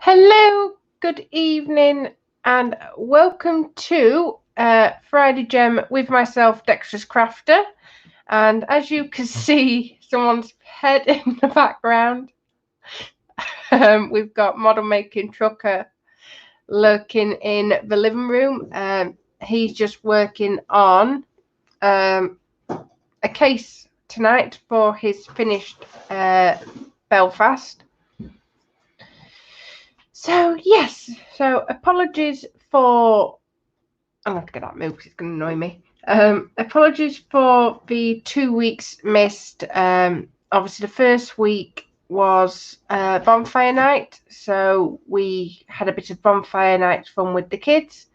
Hello, good evening, and welcome to Friday Gem with myself, Dexterous Crafter. And as you can see, someone's head in the background. We've got Modelmaking Trucker lurking in the living room. He's just working on a case tonight for his finished Belfast. So yes, apologies for. I'll have to get that moved because it's going to annoy me. Apologies for the 2 weeks missed. Obviously, the first week was bonfire night, so we had a bit of bonfire night fun with the kids.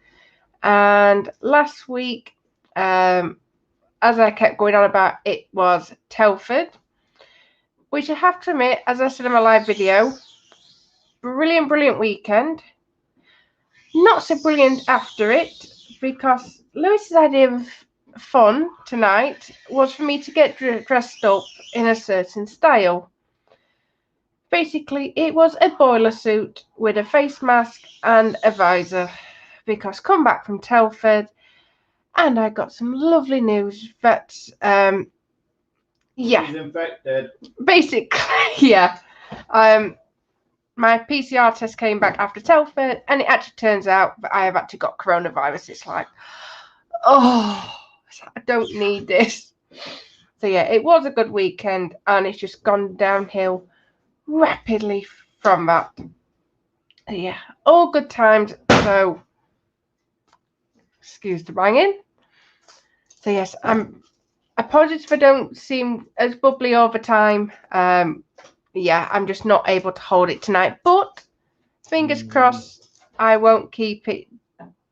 And last week, as I kept going on about, it was Telford, which I have to admit, as I said in my live video, brilliant weekend. Not so brilliant after it, because Lewis's idea of fun tonight was for me to get dressed up in a certain style. Basically, it was a boiler suit with a face mask and a visor, because come back from Telford and I got some lovely news that basically my PCR test came back after Telford, and it actually turns out that I have actually got coronavirus. It's like, oh, I don't need this. So yeah, it was a good weekend, and it's just gone downhill rapidly from that. Yeah, all good times. So, excuse the banging. So yes, apologies if I don't seem as bubbly all the time. Yeah, I'm just not able to hold it tonight, but fingers crossed I won't keep it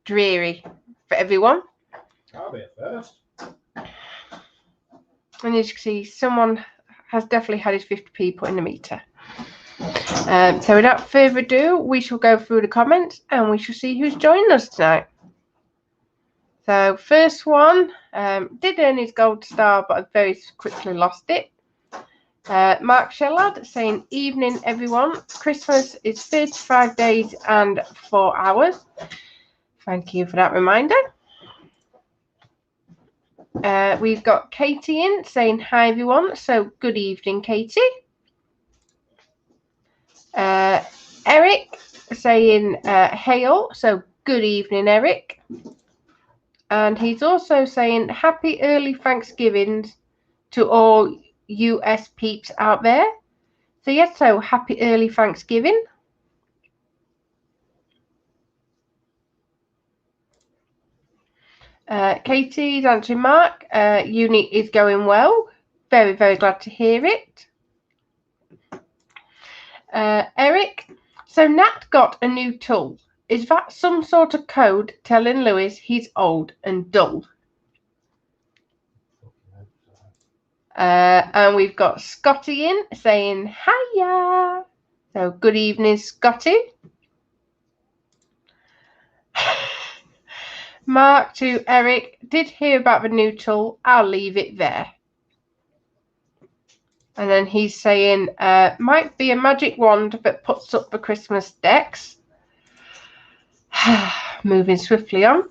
dreary for everyone. I'll be first. And as you can see, someone has definitely had his 50p put in the meter. So without further ado, we shall go through the comments and we shall see who's joining us tonight. So first one did earn his gold star, but I very quickly lost it. Mark Shellard saying, evening everyone, Christmas is 35 days and 4 hours. Thank you for that reminder. We've got Katie in saying hi everyone, so good evening Katie. Eric saying hail, so good evening Eric. And he's also saying happy early Thanksgiving to all US peeps out there. So yes, so happy early Thanksgiving. Katie's answering Mark. Uni is going well. Very glad to hear it. Eric. So Nat got a new tool. Is that some sort of code telling Lewis he's old and dull? And we've got Scotty in saying hiya. So good evening, Scotty. Mark to Eric, did hear about the new tool. I'll leave it there. And then he's saying, might be a magic wand that puts up the Christmas decks. Moving swiftly on.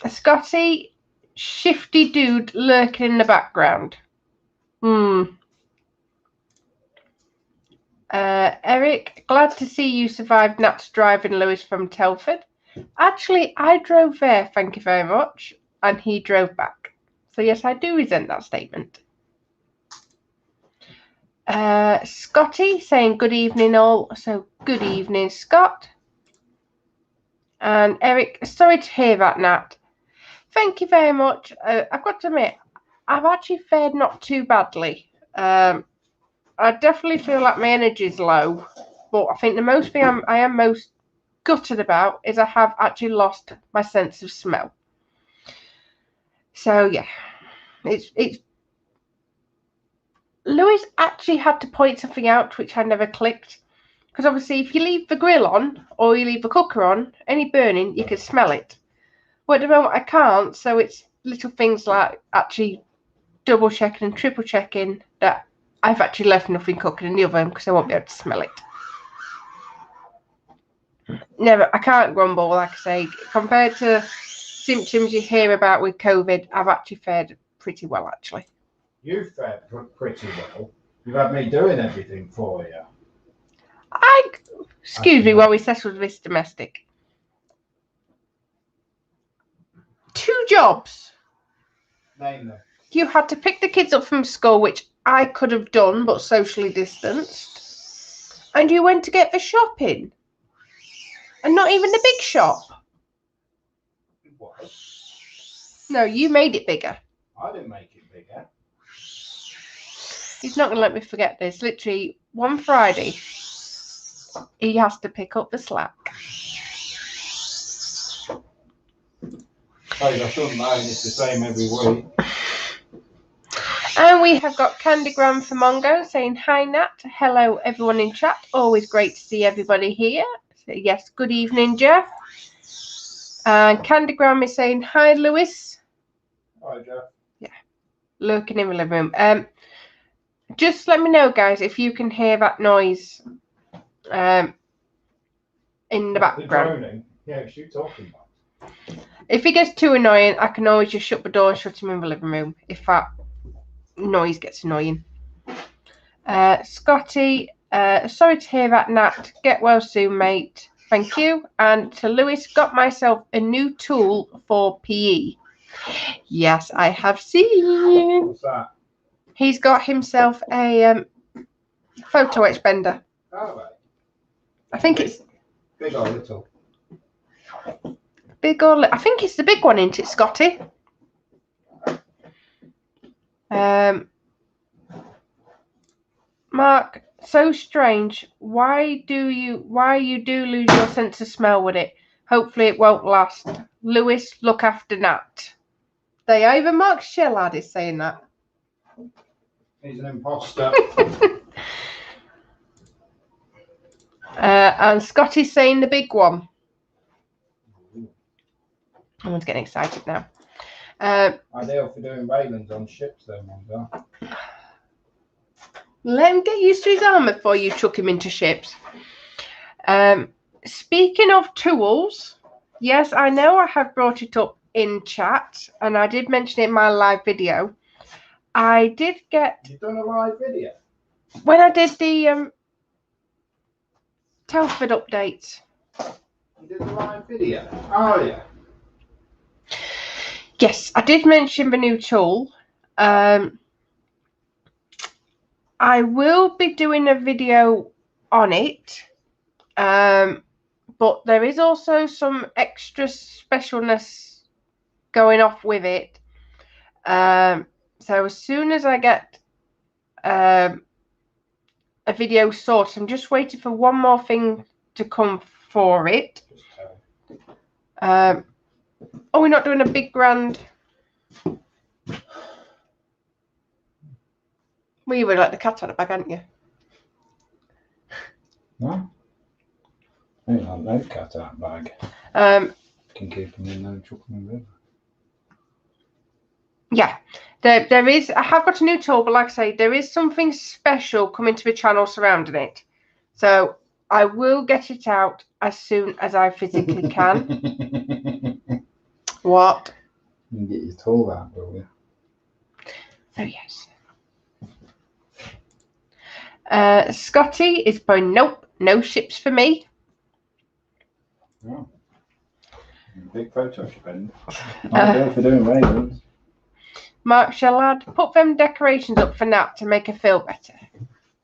Scotty, shifty dude lurking in the background. Eric, glad to see you survived Nat's driving Lewis from Telford. Actually, I drove there, thank you very much, and he drove back. So yes, I do resent that statement. Scotty saying good evening all. So good evening, Scott. And Eric, sorry to hear that, Nat. Thank you very much. I've got to admit, I've actually fared not too badly. I definitely feel like my energy's low, but I think the most thing I am most gutted about is I have actually lost my sense of smell. So yeah, it's Lewis actually had to point something out which I never clicked, because obviously if you leave the grill on or you leave the cooker on, any burning you can smell it. Well, at the moment I can't, so it's little things like actually double checking and triple checking that I've actually left nothing cooking in the oven because I won't be able to smell it. Never, I can't grumble, like I say, compared to symptoms you hear about with COVID, I've actually fared pretty well, actually. You've fared pretty well. You've had me doing everything for you. Excuse me while we settle this domestic. 2 jobs. Name them. You had to pick the kids up from school, which I could have done, but socially distanced. And you went to get the shopping. And not even the big shop. What? No, you made it bigger. I didn't make it bigger. He's not going to let me forget this. Literally, one Friday, he has to pick up the slack. Hey, I shouldn't mind. It's the same every week. And we have got Candygram for Mongo saying, hi Nat, hello everyone in chat. Always great to see everybody here. So yes, good evening, Jeff. And Candygram is saying, hi Lewis. Hi, Jeff. Yeah, lurking in the living room. Just let me know, guys, if you can hear that noise in the background. Droning. Yeah, it's you talking about. If it gets too annoying, I can always just shut the door and shut him in the living room if that noise gets annoying. Scotty, sorry to hear that, Nat. Get well soon, mate. Thank you. And to Lewis, got myself a new tool for PE. Yes, I have seen. What's that? He's got himself a photo etch bender. Oh, right. I think it's big or little. Big or I think it's the big one, isn't it, Scotty? Mark, so strange. Why you do lose your sense of smell with it? Hopefully it won't last. Lewis, look after Nat. They either Mark Shellard is saying that. He's an imposter. And Scotty's saying the big one. Everyone's getting excited now. Ideal for doing railings on ships, though, Mongo. Let him get used to his armour before you chuck him into ships. Speaking of tools, yes, I know I have brought it up in chat, and I did mention it in my live video. I did get... You've done a live video? When I did the Telford updates. You did a live video? Oh, yeah. Yes, I did mention the new tool. I will be doing a video on it, but there is also some extra specialness going off with it. So as soon as I get a video sorted, I'm just waiting for one more thing to come for it. Oh, we're not doing a big grand... Well, you were like the cat out of the bag, aren't you? No. I ain't like no cat out bag. Can keep them in no chuck them in the river. Yeah. There is... I have got a new tool, but like I say, there is something special coming to the channel surrounding it. So I will get it out as soon as I physically can. What? You can get your tool out, will you? Oh, yes. Scotty is going, nope, no ships for me. Oh. Big photo spend. Ideal for doing railings. Mark Shellard, put them decorations up for Nat to make her feel better.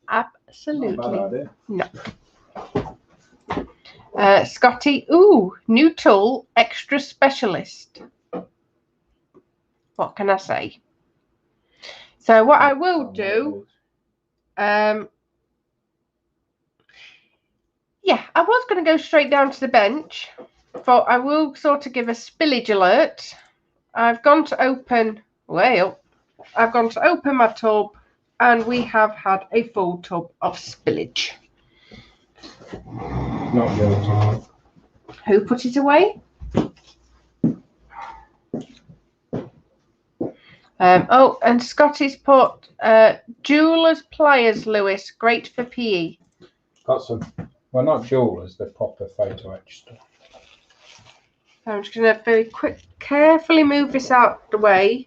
Absolutely. Not a bad idea. No. Scotty, ooh, new tool, extra specialist. What can I say? So what I will do, yeah, I was going to go straight down to the bench, but I will sort of give a spillage alert. I've gone to open, I've gone to open my tub, and we have had a full tub of spillage. Not your tub. Who put it away? Oh, and Scotty's put jewelers pliers, Lewis, great for PE. Got some, well, not jewelers, they're proper photo etch stuff. I'm just going to very carefully move this out the way.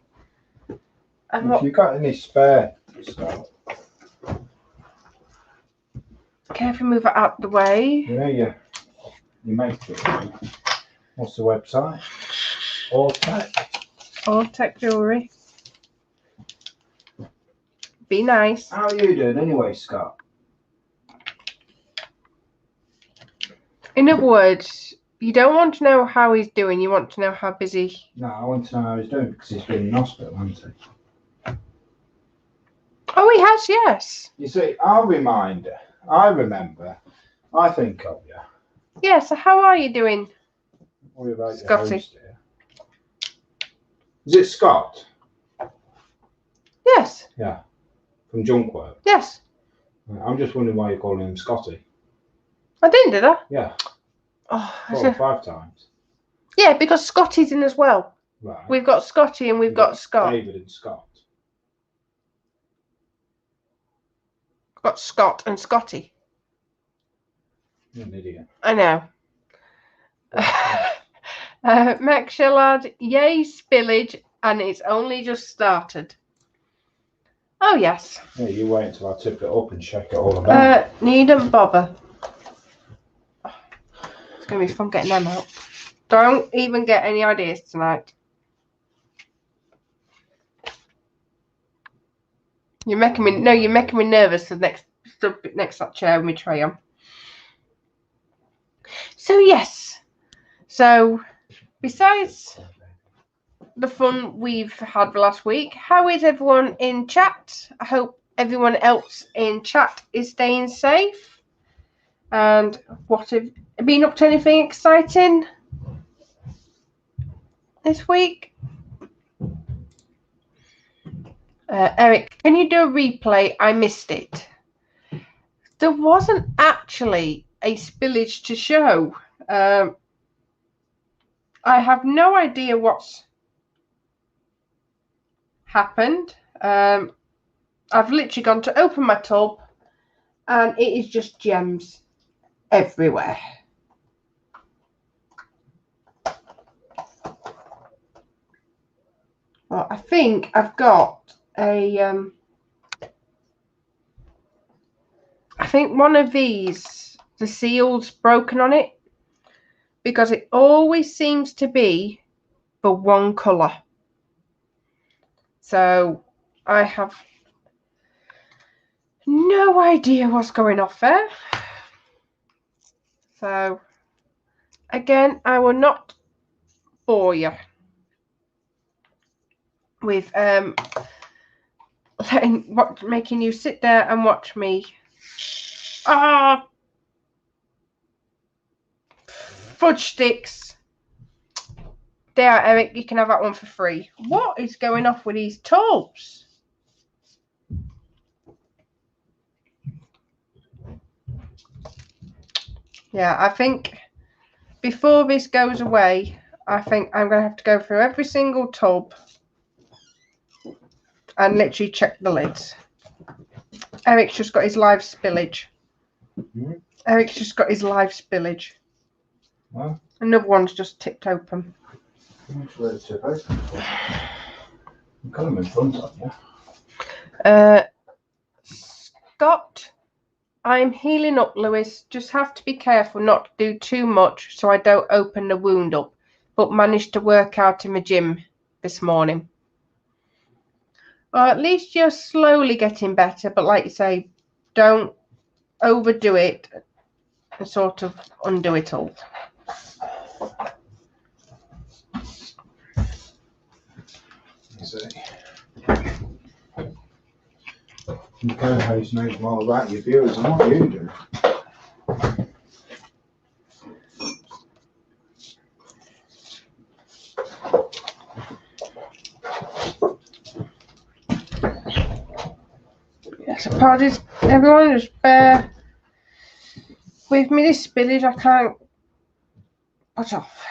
And if you've got any spare stuff, carefully move it out the way. Yeah, you make it. What's the website? Tech Jewellery. Be nice. How are you doing anyway, Scott? In other words, you don't want to know how he's doing, you want to know how busy. No, I want to know how he's doing because he's been in hospital, hasn't he? Oh, he has, yes. You see, I remember, I think of you. Yeah, so how are you doing, What about Scotty? Your host here? Is it Scott? Yes. Yeah. From Junkwork? Yes. I'm just wondering why you're calling him Scotty. I did I? Yeah. Oh, 4 or 5 times. Yeah, because Scotty's in as well. Right. We've got Scotty and we've got Scott. David and Scott. We've got Scott and Scotty. You're an idiot. I know. Max Shellard, yay spillage, and it's only just started. Oh, yes. Yeah, you wait until I tip it up and check it all about. Needn't bother. It's going to be fun getting them out. Don't even get any ideas tonight. You're making me nervous the next that chair with my tray on. So yes. So besides the fun we've had last week, how is everyone in chat? I hope everyone else in chat is staying safe. And what have you been up to? Anything exciting this week? Eric, can you do a replay? I missed it. There wasn't actually a spillage to show. I have no idea what's happened. I've literally gone to open my tub and it is just gems everywhere. Well, I think I've got a I think one of these, the seal's broken on it, because it always seems to be for one colour. So I have no idea what's going off there. So again, I will not bore you with making you sit there and watch me. Fudge sticks. There, Eric, you can have that one for free. What is going off with these tubs? Yeah, I think before this goes away, I think I'm going to have to go through every single tub and literally check the lids. Eric's just got his live spillage. Eric's just got his live spillage. Well, another one's just tipped open. I'm coming in front of you. Scott, I'm healing up, Lewis. Just have to be careful not to do too much so I don't open the wound up. But managed to work out in the gym this morning. Well, at least you're slowly getting better. But like you say, don't overdo it and sort of undo it all. You co-host knows more about your viewers than what you do. Yes, apologies everyone, just bear with me. This spillage I can't put off.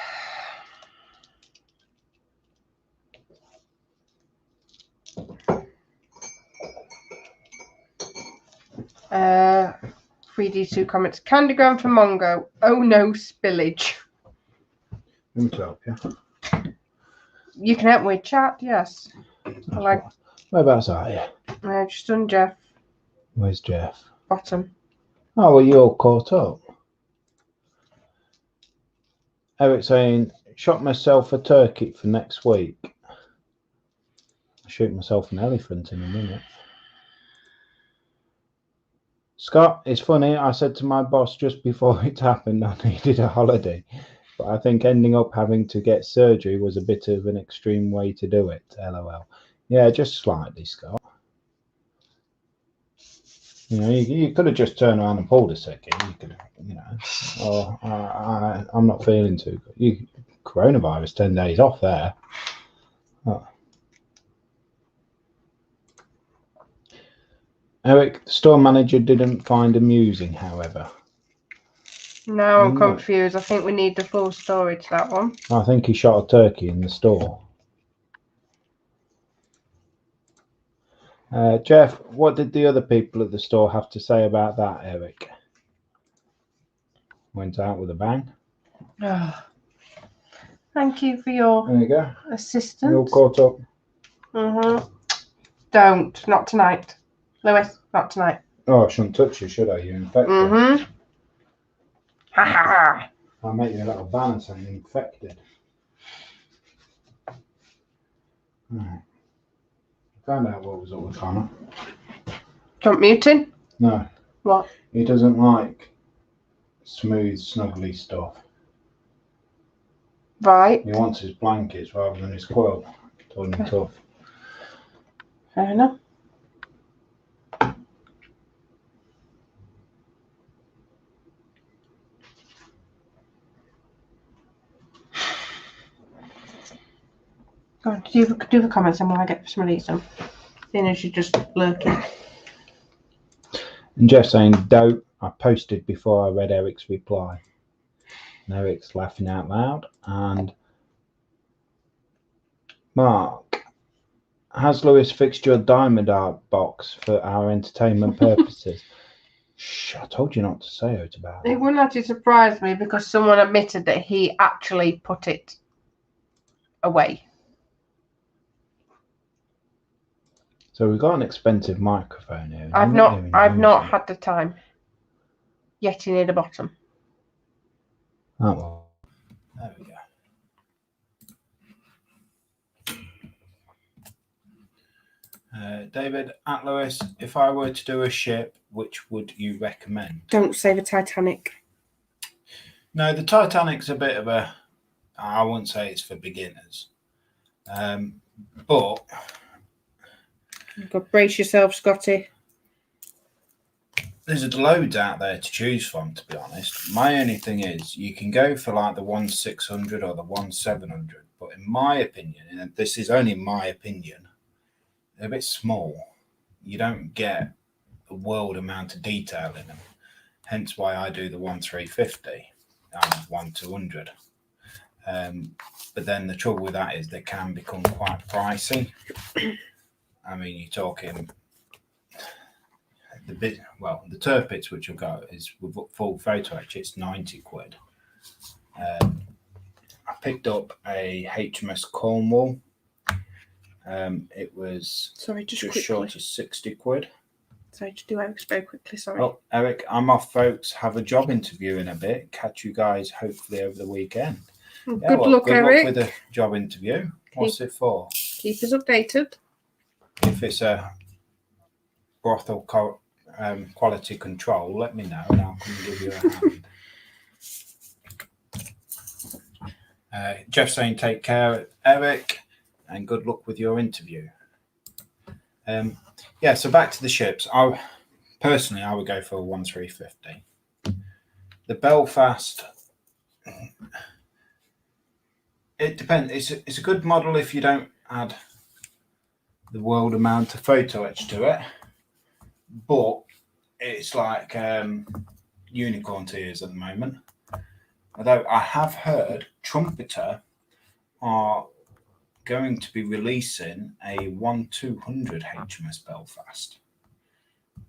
3D2 comments. Candygram for Mongo. Oh no, spillage. Let me help you. You can help me with chat, yes. Whereabouts are you? Just on Jeff. Where's Jeff? Bottom. Oh, well, you're all caught up. Eric saying, shot myself a turkey for next week. I'll shoot myself an elephant in a minute. Scott, it's funny, I said to my boss just before it happened I needed a holiday, but I think ending up having to get surgery was a bit of an extreme way to do it, lol. Yeah, just slightly, Scott. You know, you could have just turned around and pulled a sickie. You could, you know, oh, I'm not feeling too good. Coronavirus, 10 days off there. Oh. Eric, the store manager didn't find amusing, however. No, I'm confused. I think we need the full story to that one. I think he shot a turkey in the store. Jeff, what did the other people at the store have to say about that, Eric? Went out with a bang. Oh, thank you for your there you go. assistance. You're all caught up. Don't. Not tonight. Lewis, not tonight. Oh, I shouldn't touch you, should I? You're infected. Ha ha. I'll make you a little banner saying infected. Right. Found out what was up with Connor. Don't mute him? No. What? He doesn't like smooth, snuggly stuff. Right. He wants his blankets rather than his quilt. Told him tough. Fair enough. Go on, do the comments and while I get some of these done. Seeing as you're just lurking. And Jeff saying, dope, I posted before I read Eric's reply. And Eric's laughing out loud. And Mark, has Lewis fixed your Diamond Art box for our entertainment purposes? Shh, I told you not to say it about it. It wouldn't actually surprise me because someone admitted that he actually put it away. So we've got an expensive microphone here. I've not had the time. Yet near the bottom. Oh well. There we go. David, at Lewis, if I were to do a ship, which would you recommend? Don't say the Titanic. No, the Titanic's a bit of a, I wouldn't say it's for beginners. But You've got to brace yourself, Scotty. There's loads out there to choose from, to be honest. My only thing is you can go for like the 1/600 or the 1/700, but in my opinion, and this is only my opinion, they're a bit small. You don't get a world amount of detail in them. Hence why I do the 1/350 and 1/200. But then the trouble with that is they can become quite pricey. I mean, you're talking the turf pits which I've got is with full photo etch, it's 90 quid. I picked up a HMS Cornwall. It was just short of 60 quid. Sorry, just do Eric's very quickly, sorry. Oh, Eric, I'm off, folks. Have a job interview in a bit. Catch you guys hopefully over the weekend. Good luck, Eric. Good luck with the job interview. What's it for? Keep us updated. If it's a brothel quality control, let me know and I'll come and give you a hand. Jeff saying take care, Eric, and good luck with your interview. So back to the ships. I would go for a 1/350. The Belfast, it depends. It's a good model if you don't add the world amount of photo etch to it, but it's like unicorn tears at the moment. Although I have heard Trumpeter are going to be releasing a 1/200 HMS Belfast,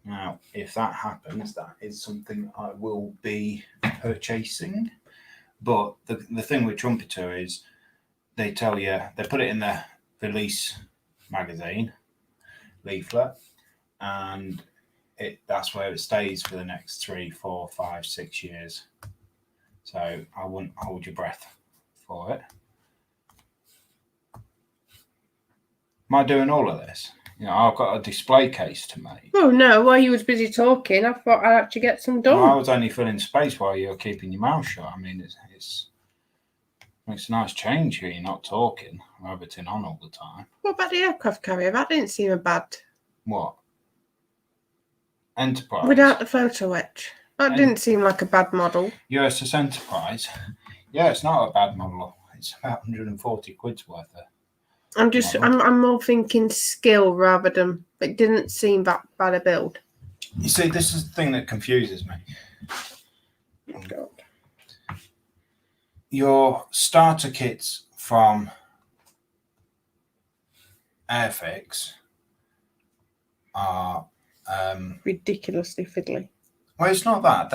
Now, if that happens, that is something I will be purchasing. But the thing with Trumpeter is they tell you, they put it in the release magazine leaflet, and that's where it stays for the next 3, 4, 5, 6 years. So I wouldn't hold your breath for it. Am I doing all of this? You know, I've got a display case to make. Oh no, while you was busy talking, I thought I'd actually get some done. Well, I was only filling space while you're keeping your mouth shut. I mean, it's a nice change here. You're not talking, rabbiting on all the time. What about the aircraft carrier? That didn't seem a bad. What? Enterprise. Without the photo etch. That didn't seem like a bad model. USS Enterprise. Yeah, it's not a bad model. It's about 140 quid's worth of. I'm more thinking skill rather than. It didn't seem that bad a build. You see, this is the thing that confuses me. Oh, God. Your starter kits from Airfix are ridiculously fiddly. Well, it's not that.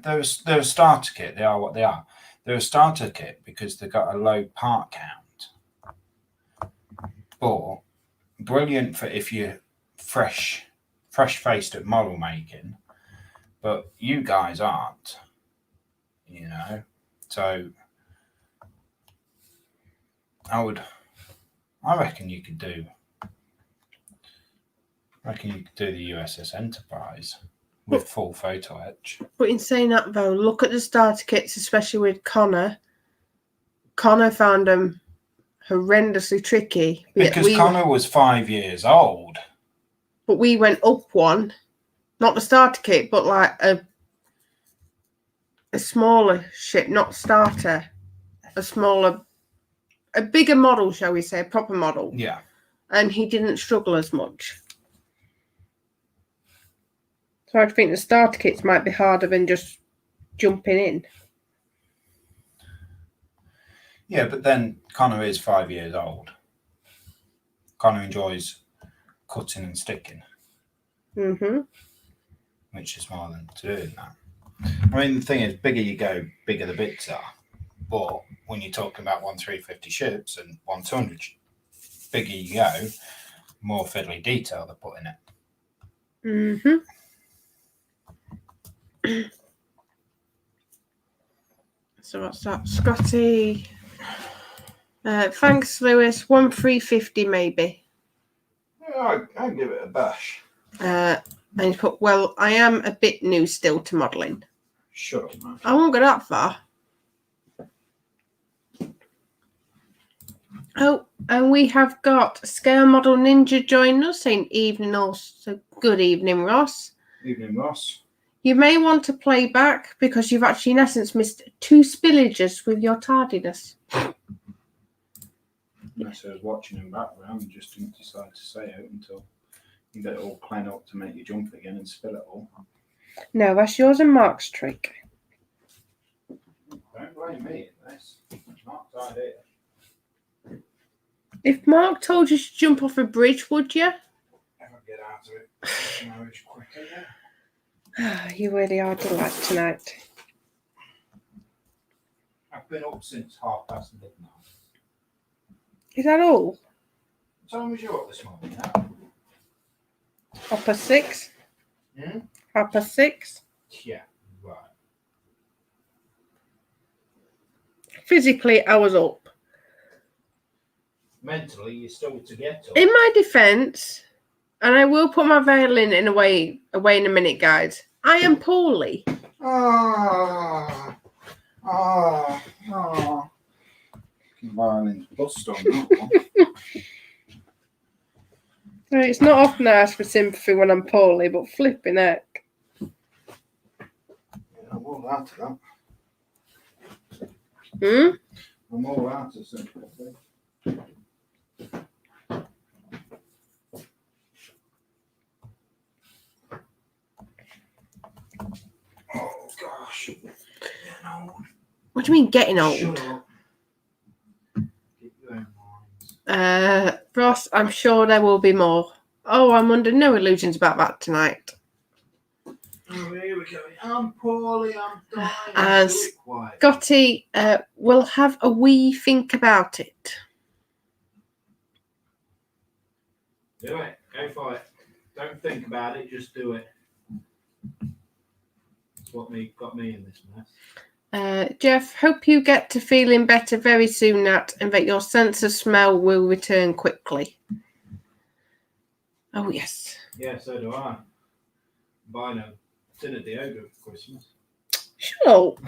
They're a starter kit. They are what they are. They're a starter kit because they've got a low part count. But brilliant for if you're fresh-faced at model making. But you guys aren't. You know? So I reckon you could do the USS Enterprise with full photo etch. But in saying that, though, look at the starter kits, especially with Connor. Connor found them horrendously tricky. Because Connor was 5 years old. But we went up one, not the starter kit, but like a smaller ship, not starter, a bigger model, shall we say, a proper model. Yeah. And he didn't struggle as much. So I think the starter kits might be harder than just jumping in. Yeah, but then Connor is 5 years old. Connor enjoys cutting and sticking. Mm-hmm. Which is more than doing that. I mean, the thing is, bigger you go, bigger the bits are. But when you're talking about 1-350 ships and 1-200, bigger you go, more fiddly detail they're putting in it. Mm-hmm. So what's that? Scotty. Thanks, Lewis. 1-350 maybe. Yeah, I'll give it a bash. And he's put, well, I am a bit new still to modelling. Shut up, man. I won't go that far. Oh, and we have got Scale Model Ninja joining us, saying evening also. Good evening, Ross. Evening, Ross. You may want to play back because you've actually, in essence, missed 2 spillages with your tardiness. Unless I was watching in background and just didn't decide to say it until you get it all clean up to make you jump again and spill it all. No, that's yours and Mark's trick. Don't blame me in this. Mark's idea. If Mark told you to jump off a bridge, would you? If I get out of it, marriage quicker, yeah. You really are delight tonight. I've been up since midnight. Is that all? What time was you up this morning now? 6:30? Hmm? 6:30? Yeah, right. Physically, I was up. Mentally, you're still to get up. In my defence, and I will put my violin away in a minute, guys. I am poorly. Violin's bust on that one. It's not often I ask for sympathy when I'm poorly, but flipping heck. Yeah, I'm all out of that. Hmm? I'm all out of sympathy. Oh gosh. What do you mean getting old? Shut up. Get your own minds. Ross, I'm sure there will be more. Oh, I'm under no illusions about that tonight. Oh, here we go. I'm poorly, I'm dying. And Scotty will have a wee think about it. Do it. Go for it. Don't think about it, just do it. That's what got me in this mess. Jeff, hope you get to feeling better very soon, Nat, and that your sense of smell will return quickly. Oh, yes. Yeah, so do I. Buying a tin of deodorant for Christmas. Shut up.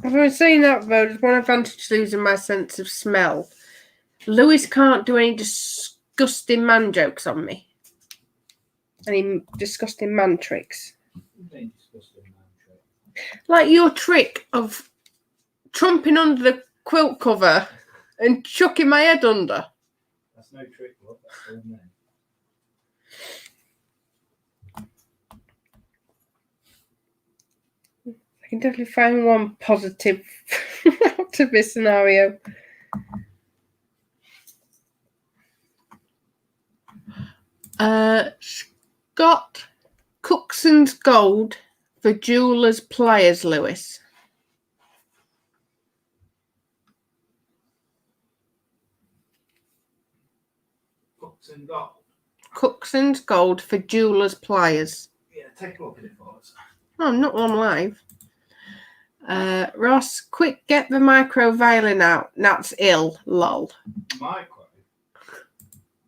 If I was saying that, though, there's one advantage to losing my sense of smell. Lewis can't do any disgusting man jokes on me. Any disgusting man tricks. Like your trick of trumping under the quilt cover and chucking my head under. That's no trick, love. That's all me. I can definitely find one positive out of this scenario. Scott Cookson's gold for Jeweller's Pliers, Lewis. Cookson's gold for Jeweller's Pliers. Yeah, take a look at it for us. Oh, not on live. Ross, quick, get the micro violin out. Nat's ill, lol. Micro?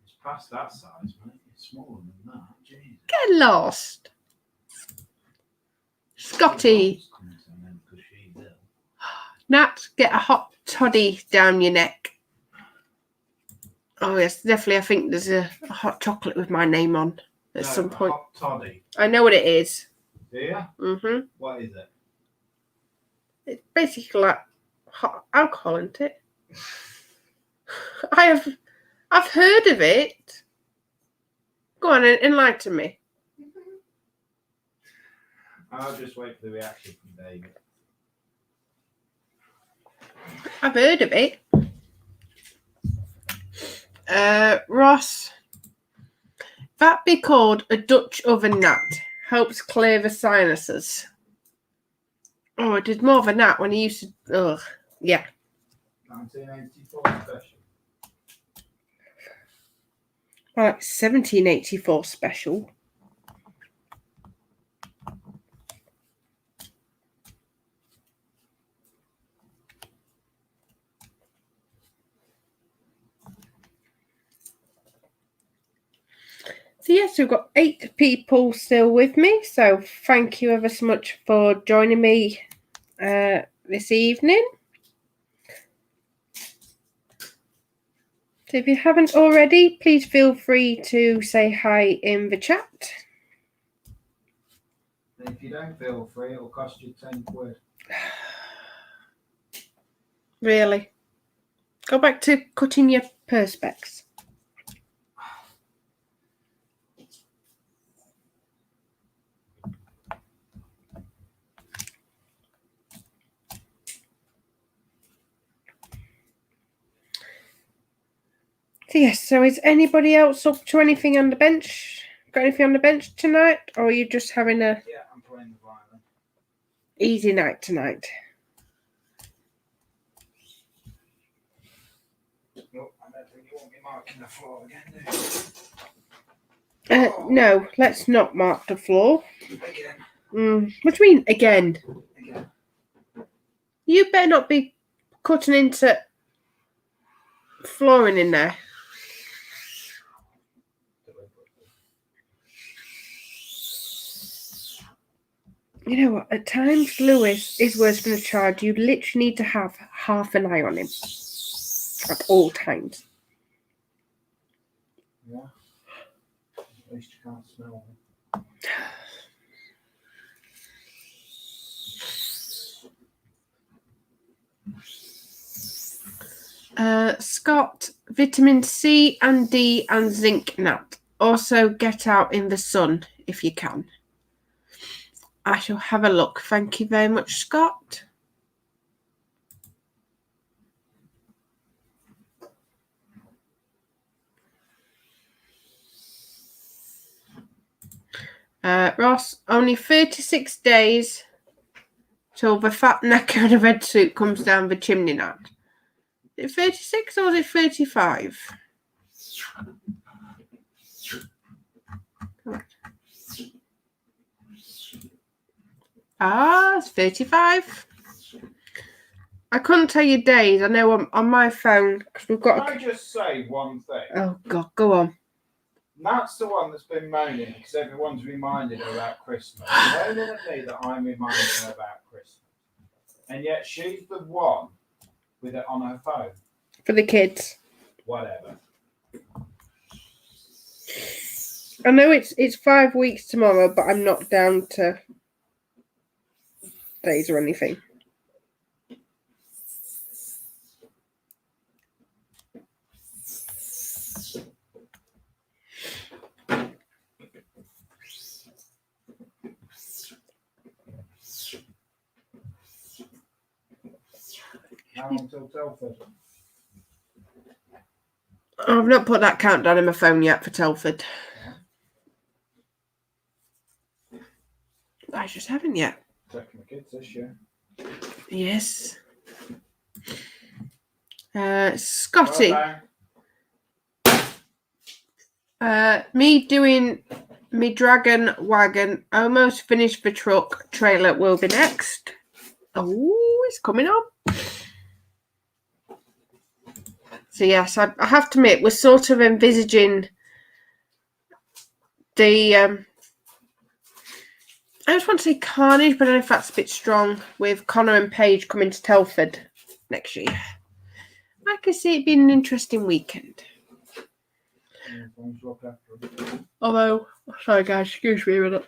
It's past that size, mate. It's smaller than that. Jesus. Get lost. Scotty. Nat, get a hot toddy down your neck. Oh, yes, definitely. I think there's a hot chocolate with my name on at some point. Hot toddy. I know what it is. Do you? Mm-hmm. What is it? It's basically like hot alcohol, isn't it? I've heard of it. Go on, enlighten me. I'll just wait for the reaction from David. I've heard of it. Ross, that be called a Dutch oven nut. Helps clear the sinuses. Oh, I did more than that when he used to. Ugh, yeah. 1984 special. I like 1784 special. So yes, we've got 8 people still with me. So thank you ever so much for joining me this evening. So if you haven't already, please feel free to say hi in the chat. And if you don't feel free, it'll cost you 10 quid. Really? Go back to cutting your perspex. So yes, so is anybody else up to anything on the bench? Got anything on the bench tonight? Or are you just having a I'm playing the violin. Easy night tonight? Oh, I don't think you want me marking the floor again, do you? No, let's not mark the floor. Again. What do you mean, again? Again. You better not be cutting into flooring in there. You know what? At times, Lewis is worse than a child. You literally need to have half an eye on him at all times. Yeah. At least you can't smell them. Scott, vitamin C and D and zinc nut. Also get out in the sun if you can. I shall have a look. Thank you very much, Scott. Ross, only 36 days till the fat knacker in a red suit comes down the chimney nut. Is it 36 or is it 35? It's 35. I couldn't tell you days. I know on my phone because we've got. Can I just say one thing? Oh God, go on. That's the one that's been moaning because everyone's reminded her about Christmas. Moaning at me that I'm reminding her about Christmas, and yet she's the one with it on her phone. For the kids. Whatever. I know it's 5 weeks tomorrow, but I'm not down to days or anything. How long till Telford? I've not put that countdown in my phone yet for Telford. I just haven't yet. Taking the kids this year. Yes. Scotty. Me doing me dragon wagon. Almost finished the truck. Trailer will be next. Oh, it's coming up. So yes, I have to admit, we're sort of envisaging the I just want to say carnage, but I don't know if that's a bit strong, with Connor and Paige coming to Telford next year. I can see it being an interesting weekend. Although, sorry guys, excuse me a minute.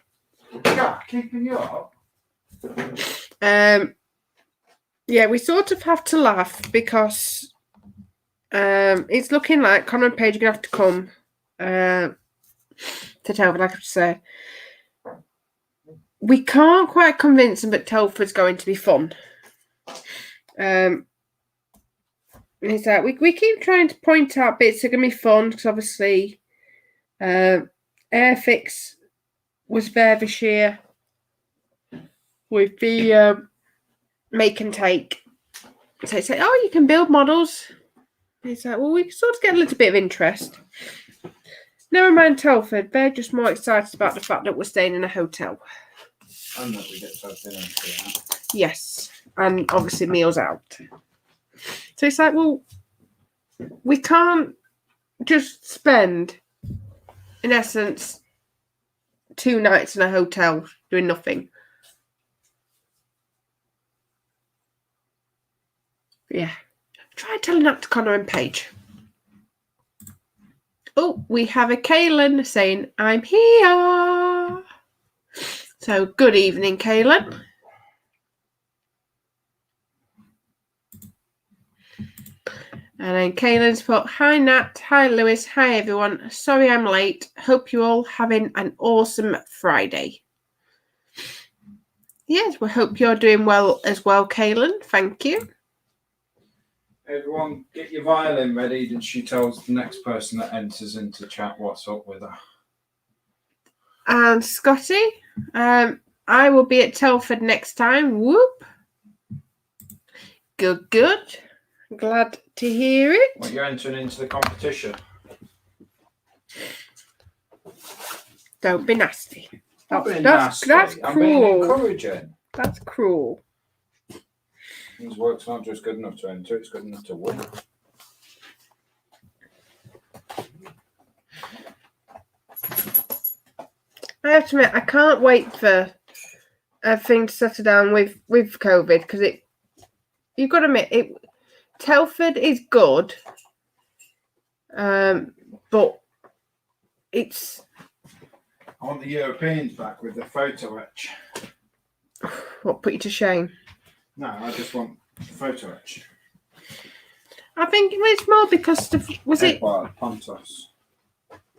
Yeah, keeping you up. Yeah, we sort of have to laugh because it's looking like Connor and Paige are going to have to come to Telford, like I said. We can't quite convince them that Telford's going to be fun. It's like we keep trying to point out bits that are going to be fun because obviously Airfix was there this year with the make and take. So it's like, oh, you can build models. It's like, well, we can sort of get a little bit of interest. Never mind Telford, they're just more excited about the fact that we're staying in a hotel. And that we get to have dinner for that. Yes, and obviously meals out. So it's like, well, we can't just spend, in essence, 2 nights in a hotel doing nothing. Yeah. Try telling that to Connor and Paige. Oh, we have a Kaylin saying, I'm here. So, good evening, Kaylin. And then Kaylin's put, hi Nat, hi Lewis, hi everyone. Sorry I'm late. Hope you're all having an awesome Friday. Yes, we hope you're doing well as well, Kaylin. Thank you. Everyone, get your violin ready, and she tells the next person that enters into chat what's up with her. And Scotty, I will be at Telford next time. Whoop. Good, good. Glad to hear it. Well, you're entering into the competition. Don't be nasty. That's cruel. I'm being encouraging. That's cruel. His work's not just good enough to enter, it's good enough to win. I have to admit, I can't wait for everything to settle down with COVID because you've got to admit, Telford is good, but it's. I want the Europeans back with the photo etch. What put you to shame? No, I just want the photo etch. I think it's more because Edward Pontos.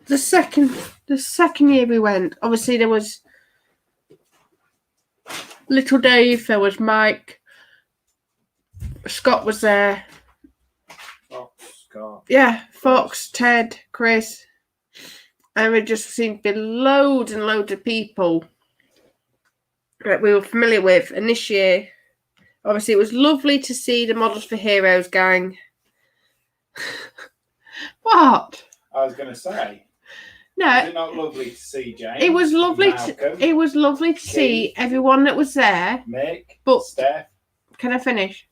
The second year we went, obviously there was Little Dave, there was Mike, Scott was there. Fox, Scott. Yeah, Fox, Ted, Chris. And there just seemed to be loads and loads of people that we were familiar with. And this year, obviously, it was lovely to see the Models for Heroes gang. What? I was going to say. No. Was it not lovely to see James? It was lovely. Malcolm, it was lovely to see everyone that was there. Mick, but Steph. Can I finish?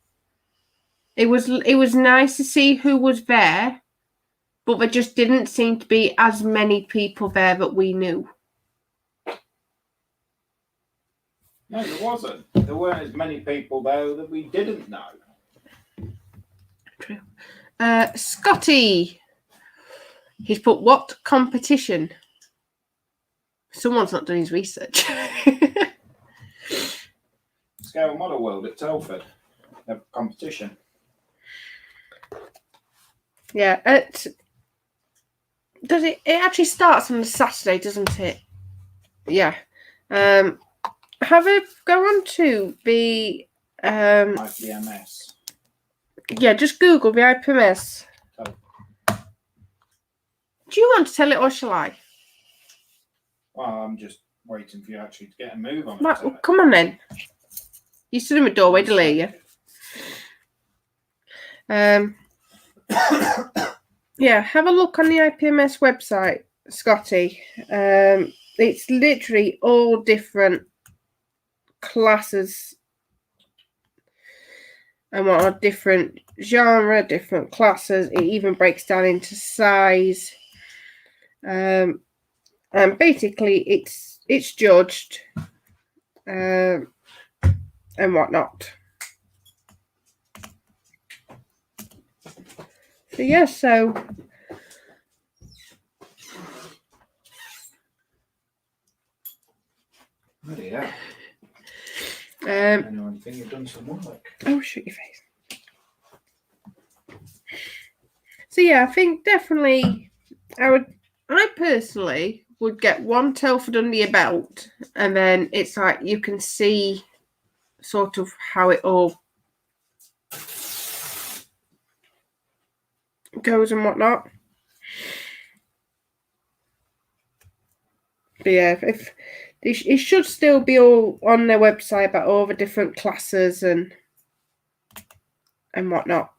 It was nice to see who was there, but there just didn't seem to be as many people there that we knew. No, there wasn't. There weren't as many people there that we didn't know. True. Scotty. He's put what competition? Someone's not done his research. Scale Model World at Telford. A competition. Yeah. Does it? It actually starts on a Saturday, doesn't it? Yeah. Have a go on to the IPMS. Yeah, just Google the IPMS. Oh. Do you want to tell it or shall I? Well, I'm just waiting for you actually to get a move on. Right, well, come on then. You stood in the doorway, delay you. Yeah, have a look on the IPMS website, Scotty. It's literally all different classes and what are different genre, different classes. It even breaks down into size. And basically it's judged and whatnot. So yeah, so yeah. Anyone think you've done some work? Oh, shut your face. So yeah, I think definitely I personally would get one Telford under your belt, and then it's like you can see sort of how it all goes and whatnot. But yeah, if it should still be all on their website about all the different classes and whatnot.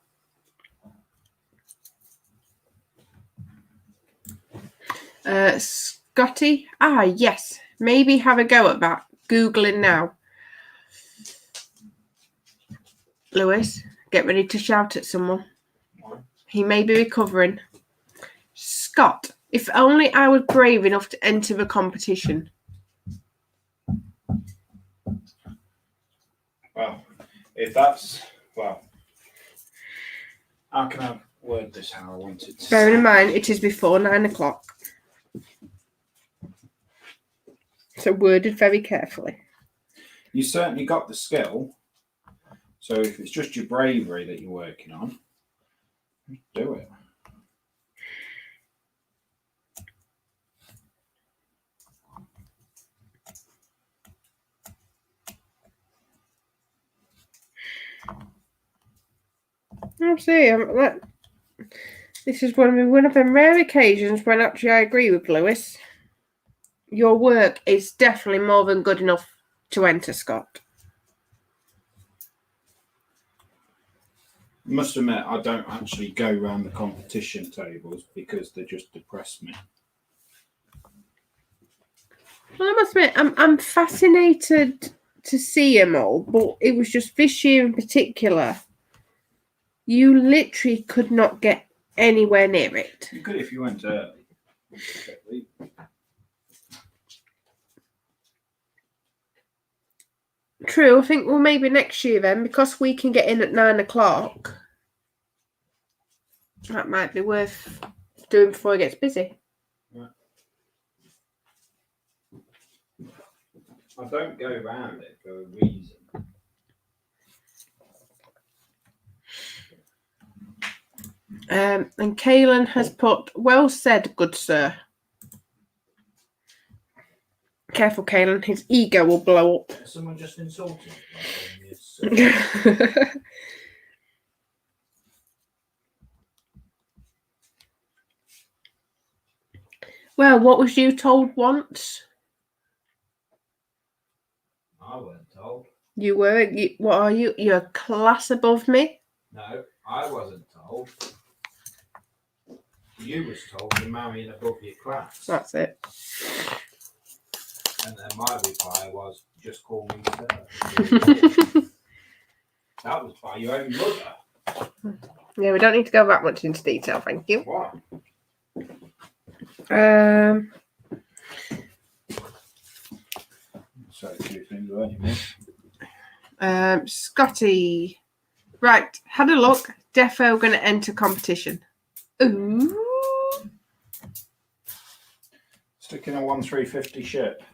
Scotty? Yes. Maybe have a go at that. Googling now. Lewis, get ready to shout at someone. He may be recovering. Scott, if only I was brave enough to enter the competition. Well, if that's... Well, how can I word this how I want it to Bearing in mind, it is before 9 o'clock. So worded very carefully. You certainly got the skill. So if it's just your bravery that you're working on, do it. I'll see. This is one of them rare occasions when actually I agree with Lewis. Your work is definitely more than good enough to enter, Scott. I must admit, I don't actually go around the competition tables because they just depress me. Well, I must admit, I'm fascinated to see them all, but it was just this year in particular. You literally could not get anywhere near it. You could if you went early. True, I think, well, maybe next year then, because we can get in at 9 o'clock. That might be worth doing before it gets busy. Right. I don't go around it for a reason. And Kaylin has put, well said, good sir. Careful, Kaylin, his ego will blow up. Someone just insulted me. Well, what was you told once? I weren't told. You were. What are you? You're a class above me. No, I wasn't told. You was told you're marrying above your class. That's it. And then my reply was, just call me sir. That was by your own mother. Yeah, we don't need to go that much into detail, thank you. What? So two things, weren't you? Scotty. Right, had a look. Defo going to enter competition. Ooh. Sticking a 1350 ship.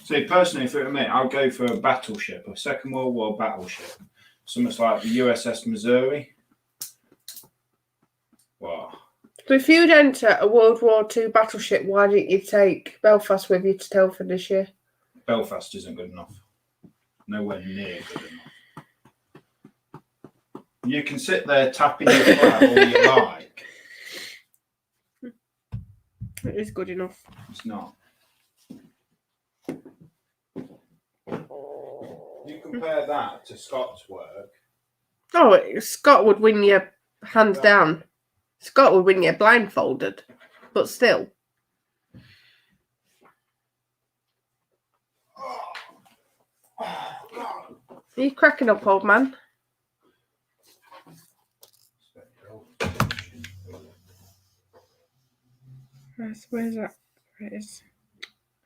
See, personally, for me, I'll go for a battleship, a Second World War battleship. Something like the USS Missouri. Wow. So if you'd enter a World War II battleship, why didn't you take Belfast with you to Telford this year? Belfast isn't good enough. Nowhere near good enough. You can sit there tapping your flag all you like. It is good enough. It's not. You compare that to Scott's work. Oh, Scott would win you hands down. Scott would win you blindfolded, but still. Are you cracking up, old man? Where's that? There it is.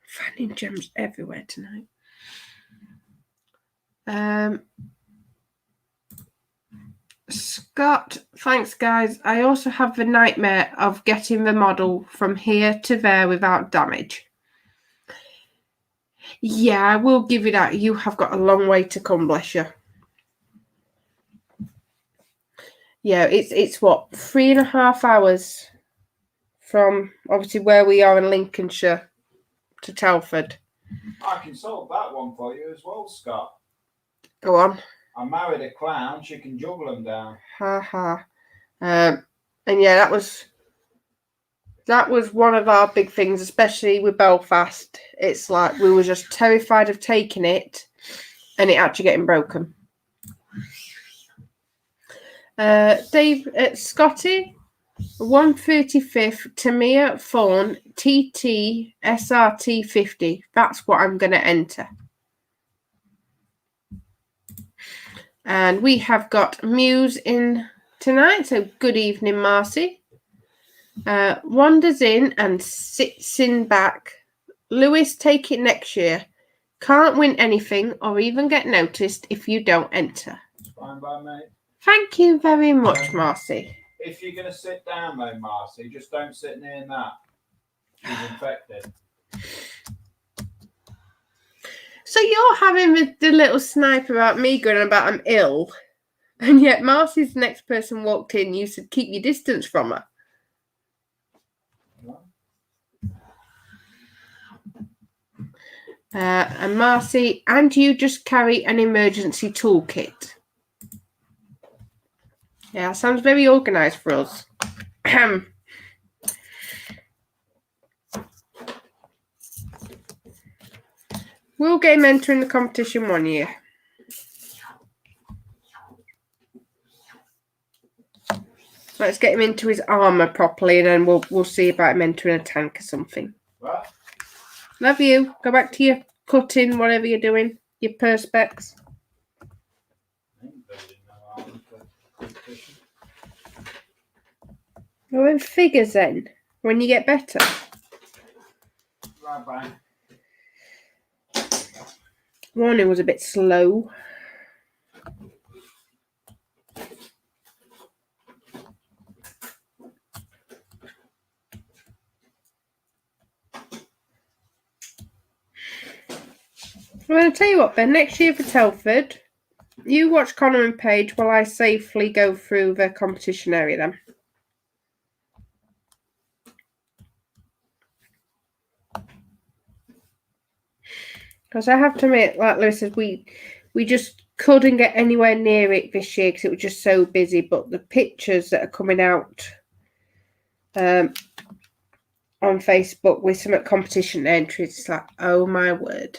Finding gems everywhere tonight. Scott, thanks guys. I also have the nightmare of getting the model from here to there without damage. Yeah, I will give you that. You have got a long way to come, bless you. Yeah, it's what, 3.5 hours from obviously where we are in Lincolnshire to Telford. I can solve that one for you as well, Scott. Go on. I married a clown. She can juggle them down. Ha ha. And yeah, that was one of our big things, especially with Belfast. It's like we were just terrified of taking it and it actually getting broken. Scotty, 135th Tamiya Fawn TT SRT 50. That's what I'm going to enter. And we have got Muse in tonight. So good evening, Marcy. Wanders in and sits in back. Lewis, take it next year. Can't win anything or even get noticed if you don't enter. It's fine by me. Thank you very much, Marcy. If you're going to sit down though, Marcy, just don't sit near that. She's infected. So you're having the little snipe about me going about I'm ill, and yet Marcy's the next person walked in. You said keep your distance from her. And Marcy, and you just carry an emergency toolkit. Yeah, sounds very organised for us. We'll get him entering the competition one year. Let's get him into his armour properly, and then we'll see about him entering a tank or something. What? Love you. Go back to your cutting, whatever you're doing. Your perspex. Well, then figures then. When you get better. Bye-bye. Morning was a bit slow. I'm going to tell you what, Ben. Next year for Telford, you watch Connor and Paige while I safely go through the competition area then. Because I have to admit, like Lewis said, we just couldn't get anywhere near it this year because it was just so busy. But the pictures that are coming out on Facebook with some competition entries. It's like, oh my word.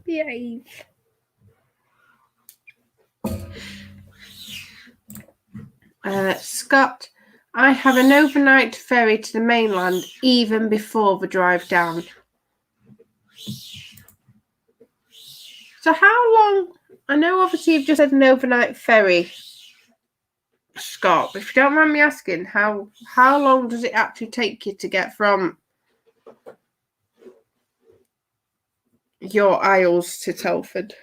Behave. Scott, I have an overnight ferry to the mainland even before the drive down. So how long? I know obviously you've just said an overnight ferry, Scott, but if you don't mind me asking, how long does it actually take you to get from your Isles to Telford?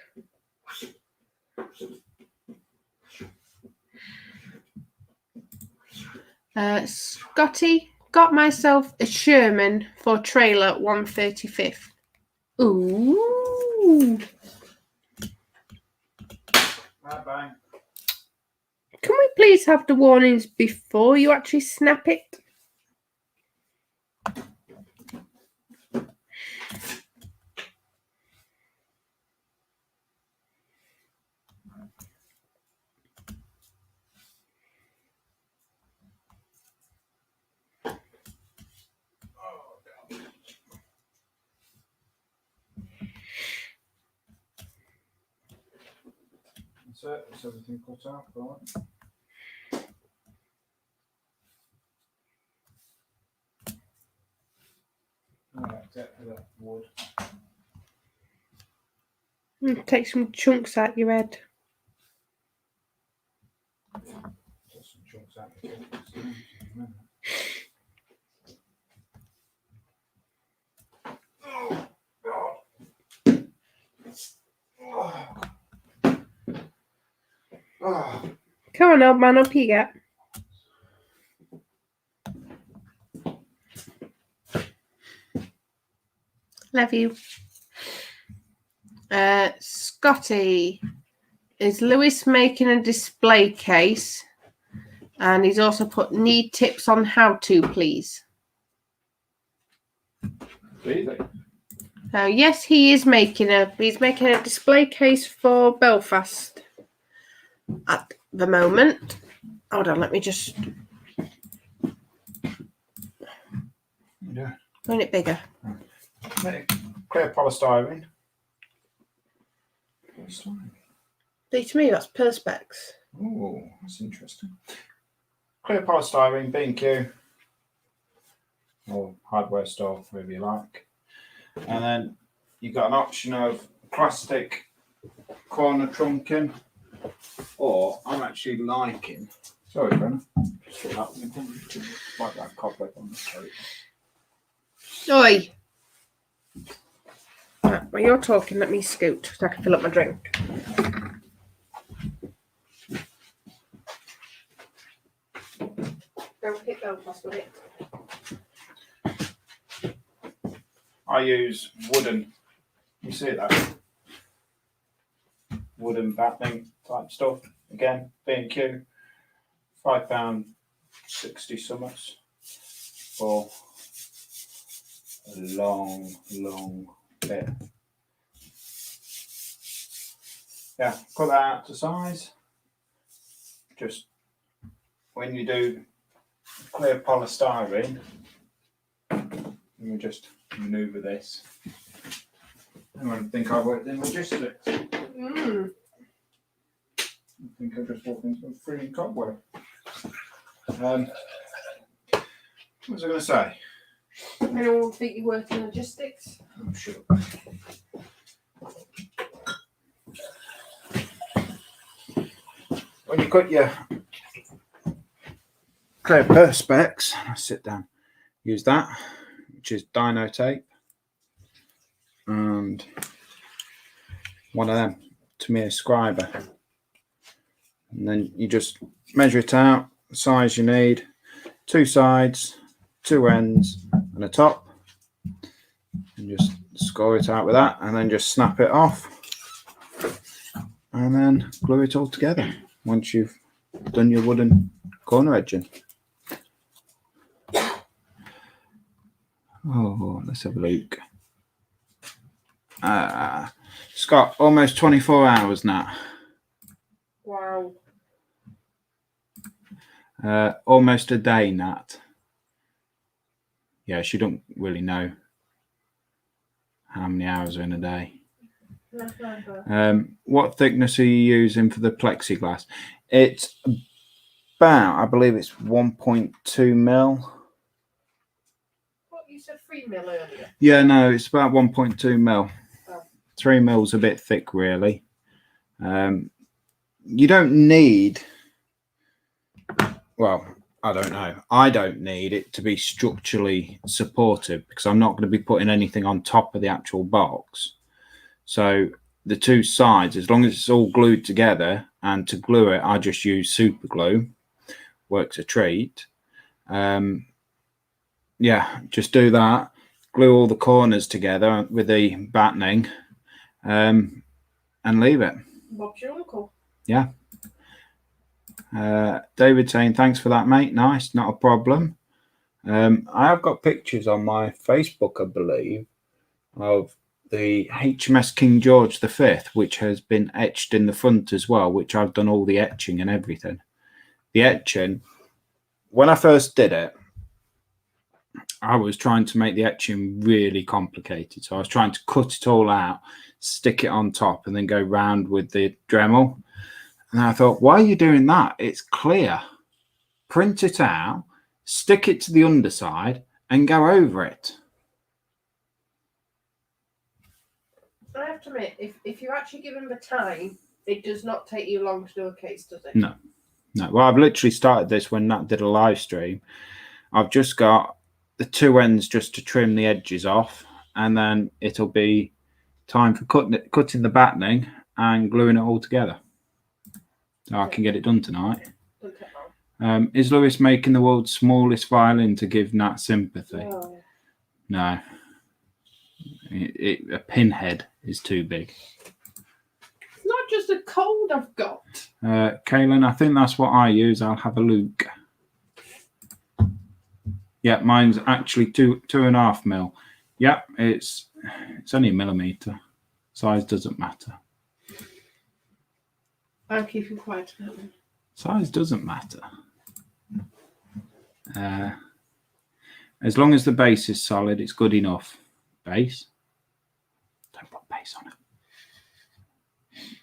Scotty, got myself a Sherman for trailer 135th. Ooh. Bye-bye. Can we please have the warnings before you actually snap it? That's it. That's everything cut out, right? Except for that wood. Take some chunks out your head. Just some chunks out the Oh, God. Oh. Come on, old man, up you get. Love you. Scotty, is Lewis making a display case? And he's also put, need tips on how to, please. Really? So yes, he's making a display case for Belfast at the moment. Hold on, let me just make it bigger. Clear polystyrene. See, to me, that's Perspex. Oh, that's interesting. Clear polystyrene, B&Q, or hardware store, whatever you like. And then you've got an option of plastic corner trunking, or I'm actually liking. Sorry, Brenna. Like that cobweb on the coat. Oi! Right, while you're talking, let me scoot so I can fill up my drink. Don't hit Belfast with it. I use wooden, you see that? Wooden battling type stuff. Again, B&Q, £5.60 summers for a long bit. Yeah, cut that out to size. Just when you do clear polystyrene, you just maneuver this. I think I worked in logistics. I think I just walked into a freaking cobweb. What was I going to say? Anyone will think you work in logistics? I'm sure. When you cut your clear perspex, sit down, use that, which is dino tape, and one of them, Tamiya Scriber. And then you just measure it out, the size you need, 2 sides, 2 ends, and a top. And just score it out with that, and then just snap it off, and then glue it all together once you've done your wooden corner edging. Oh, let's have a look. It's got almost 24 hours now. Wow. Almost a day, Nat. Yeah, she don't really know how many hours are in a day. What thickness are you using for the plexiglass? It's about, I believe it's 1.2 mil. What, you said 3 mil earlier? Yeah, no, it's about 1.2 mil. Oh. 3 mil's a bit thick, really. You don't need, well, I don't know. I don't need it to be structurally supportive because I'm not going to be putting anything on top of the actual box. So the two sides, as long as it's all glued together, and to glue it, I just use super glue. Works a treat. Yeah, just do that. Glue all the corners together with the battening, and leave it. Bob's your uncle. Yeah. David saying, thanks for that, mate. Nice, not a problem. I have got pictures on my Facebook, I believe, of the HMS King George V, which has been etched in the front as well, which I've done all the etching and everything. The etching, when I first did it, I was trying to make the etching really complicated. So I was trying to cut it all out, stick it on top, and then go round with the Dremel. And I thought, why are you doing that? It's clear. Print it out, stick it to the underside, and go over it. I have to admit, if you actually give him the time, it does not take you long to do a case, does it? No. Well, I've literally started this when Nat did a live stream. I've just got the two ends just to trim the edges off, and then it'll be time for cutting the battening and gluing it all together. So I can get it done tonight. Is Lewis making the world's smallest violin to give Nat sympathy? No. A pinhead is too big. It's not just a cold I've got. Kaylin, I think that's what I use. I'll have a look. Yeah, mine's actually 2.5 mil. Yeah, it's only a millimeter. Size doesn't matter. I'm keeping quiet about it. Size doesn't matter. As long as the base is solid, it's good enough. Base? Don't put base on it.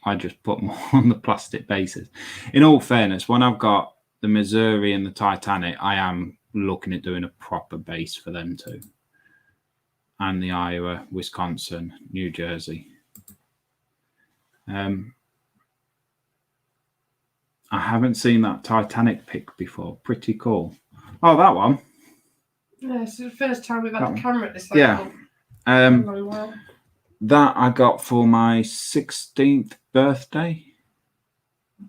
I just put more on the plastic bases. In all fairness, when I've got the Missouri and the Titanic, I am looking at doing a proper base for them too. And the Iowa, Wisconsin, New Jersey. I haven't seen that Titanic pic before. Pretty cool. Oh, that one. Yeah, it's the first time we've had the camera at this level. Yeah. That I got for my 16th birthday. I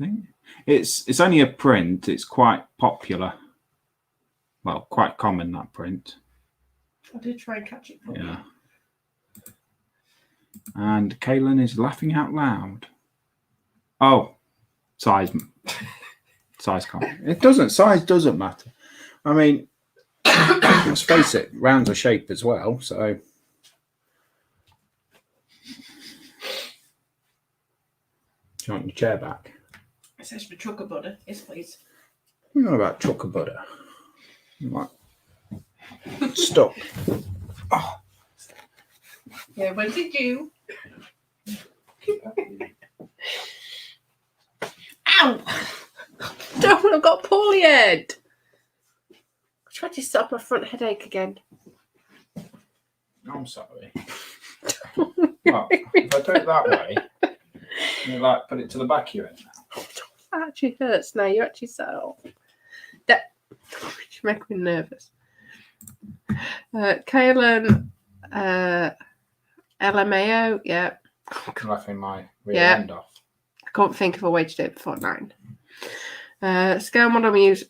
think it's only a print. It's quite popular. Well, quite common, that print. I did try and catch it. Yeah. And Kaylin is laughing out loud. Oh, size can't. Size doesn't matter. I mean, let's face it, rounds are shape as well. So, do you want your chair back? It says for trucker butter. Yes, please. You know about trucker butter? What? Stop. Oh. Yeah, when did you? Ow! Don't, I've got a poorly head. I tried to stop my front headache again. I'm sorry. Well, if I do it that way, you like put it to the back of your head now. That actually hurts now. You actually set it off. That you make me nervous. Kaylin, LMAO, yeah. Laughing my rear end off. I can't think of a way to do it before 9. Scale model muse,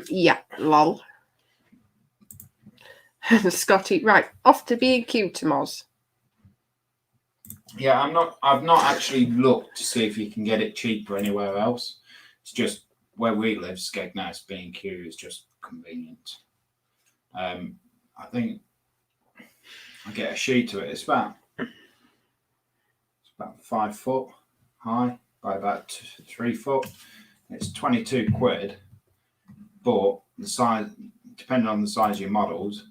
yeah, lol. Scotty, right, off to B&Q to Moz. Yeah, I've not actually looked to see if you can get it cheaper anywhere else. It's just where we live, Skegness, B&Q is just convenient. I think I get a sheet of it. It's about 5 foot high by about 3 foot. It's 22 quid, but the size, depending on the size of your models,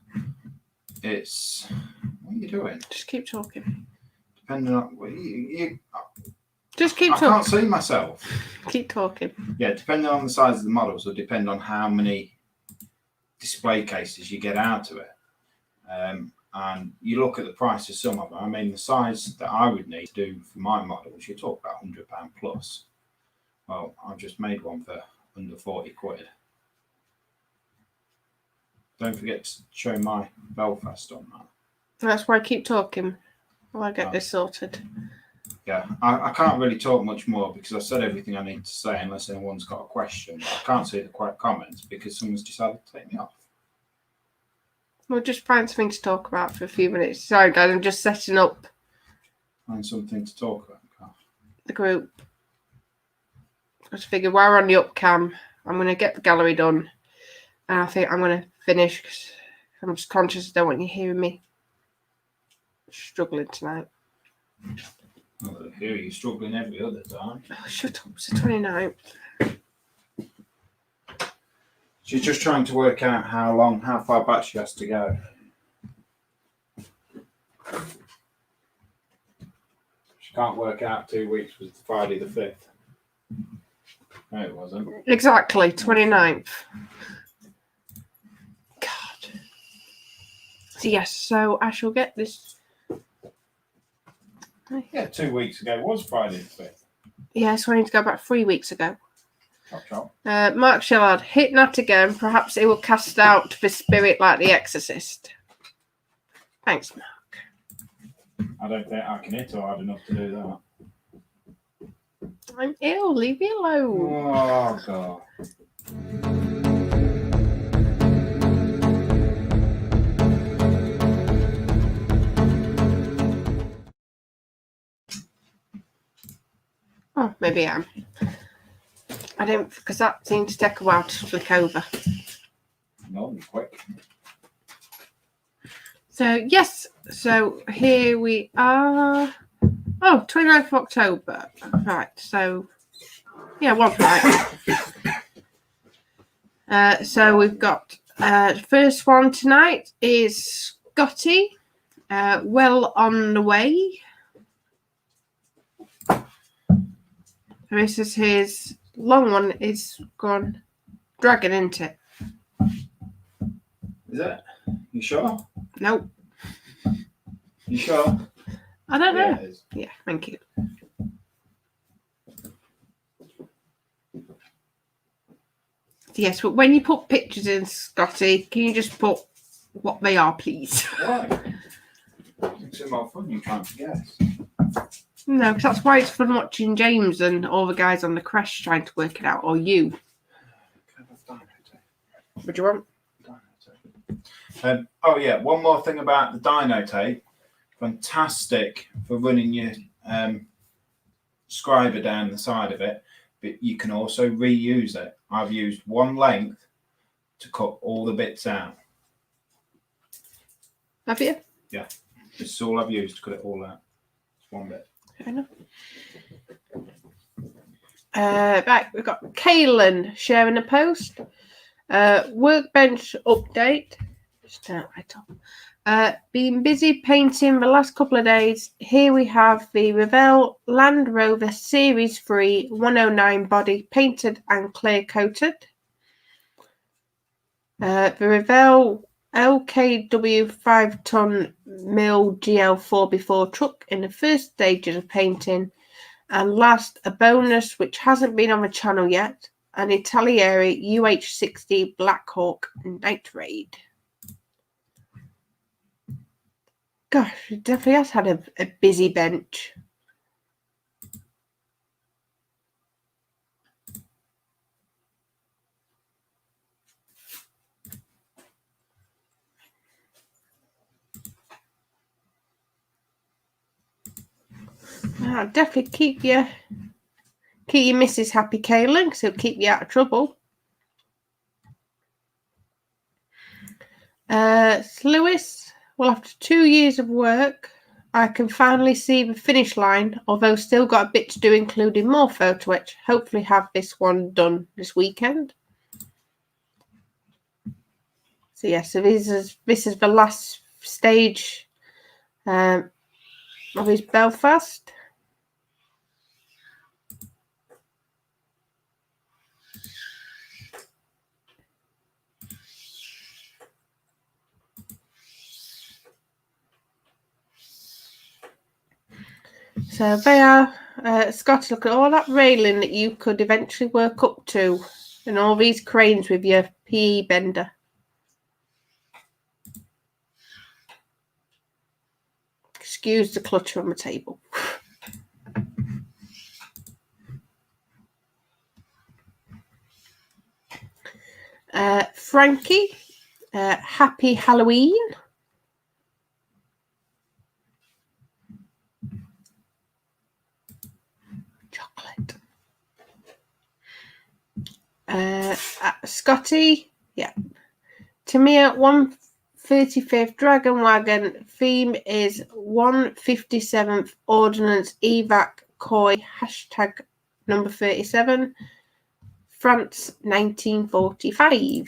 it's, what are you doing? Just keep talking. Depending on just keep talking. I can't see myself. Keep talking. Yeah, depending on the size of the models will depend on how many display cases you get out of it. And you look at the price of some of them. I mean, the size that I would need to do for my models, you talk about £100 plus. Well, I've just made one for under 40 quid. Don't forget to show my Belfast on that. That's why I keep talking while I get this sorted. Yeah, I can't really talk much more because I've said everything I need to say unless anyone's got a question. But I can't see the comments because someone's decided to take me off. We'll just find something to talk about for a few minutes. Sorry, guys, I'm just setting up. Find something to talk about. The group. I just figured while we're on the upcam, I'm going to get the gallery done. And I think I'm going to finish because I'm just conscious I don't want you hearing me struggling tonight. Well, I hear you struggling every other time. Oh, shut up. It's the 29th. She's just trying to work out how far back she has to go. She can't work out 2 weeks was Friday the 5th. No, it wasn't. Exactly, 29th. God. So, yes, so I shall get this. Yeah, 2 weeks ago was Friday the 5th. Yeah, so I need to go back 3 weeks ago. Chop. Mark Shellard, hit that again. Perhaps it will cast out the spirit like the Exorcist. Thanks, Mark. I don't think I can hit hard enough to do that. I'm ill. Leave me alone. Oh, God. Oh, maybe I am. I don't, because that seemed to take a while to flick over. No, quick. So, yes. So, here we are. Oh, 29th of October. Right. So, yeah, one right. So, we've got the first one tonight is Scotty. Well on the way. This is his long one is gone dragon, isn't it? Is it? You sure? Nope. You sure? I don't know. Yeah, it is. Yeah, thank you. Yes, but when you put pictures in, Scotty, can you just put what they are, please? Why? It's a lot of fun you trying to guess. No, because that's why it's fun watching James and all the guys on the crash trying to work it out, or you. Can I have dino tape? What do you want? Dino tape. Oh yeah, one more thing about the dino tape. Fantastic for running your scriber down the side of it, but you can also reuse it. I've used one length to cut all the bits out. Have you? Yeah, this is all I've used to cut it all out. It's one bit. Fair enough. Right, we've got Kaylin sharing a post. Workbench update. Just right up. Been busy painting the last couple of days. Here we have the Revell Land Rover Series 3 109 body painted and clear coated. The Revell LKW 5-ton mill GL4x4 truck in the first stages of painting. And last, a bonus which hasn't been on the channel yet, an Italieri UH60 Black Hawk Night Raid. Gosh, it definitely has had a busy bench. I'll definitely keep your missus happy, Kaylin, because it'll keep you out of trouble. Lewis, Well, after 2 years of work, I can finally see the finish line, although still got a bit to do, including more photo etch. Hopefully have this one done this weekend. So yeah, so this is the last stage of his Belfast. So they are, Scotty, look at all that railing that you could eventually work up to, and all these cranes with your PE bender. Excuse the clutter on the table. Frankie, happy Halloween. Chocolate. Scotty, yeah. Tamia, 135th Dragon Wagon. Theme is 157th Ordnance Evac Koi, hashtag number 37. France, 1945.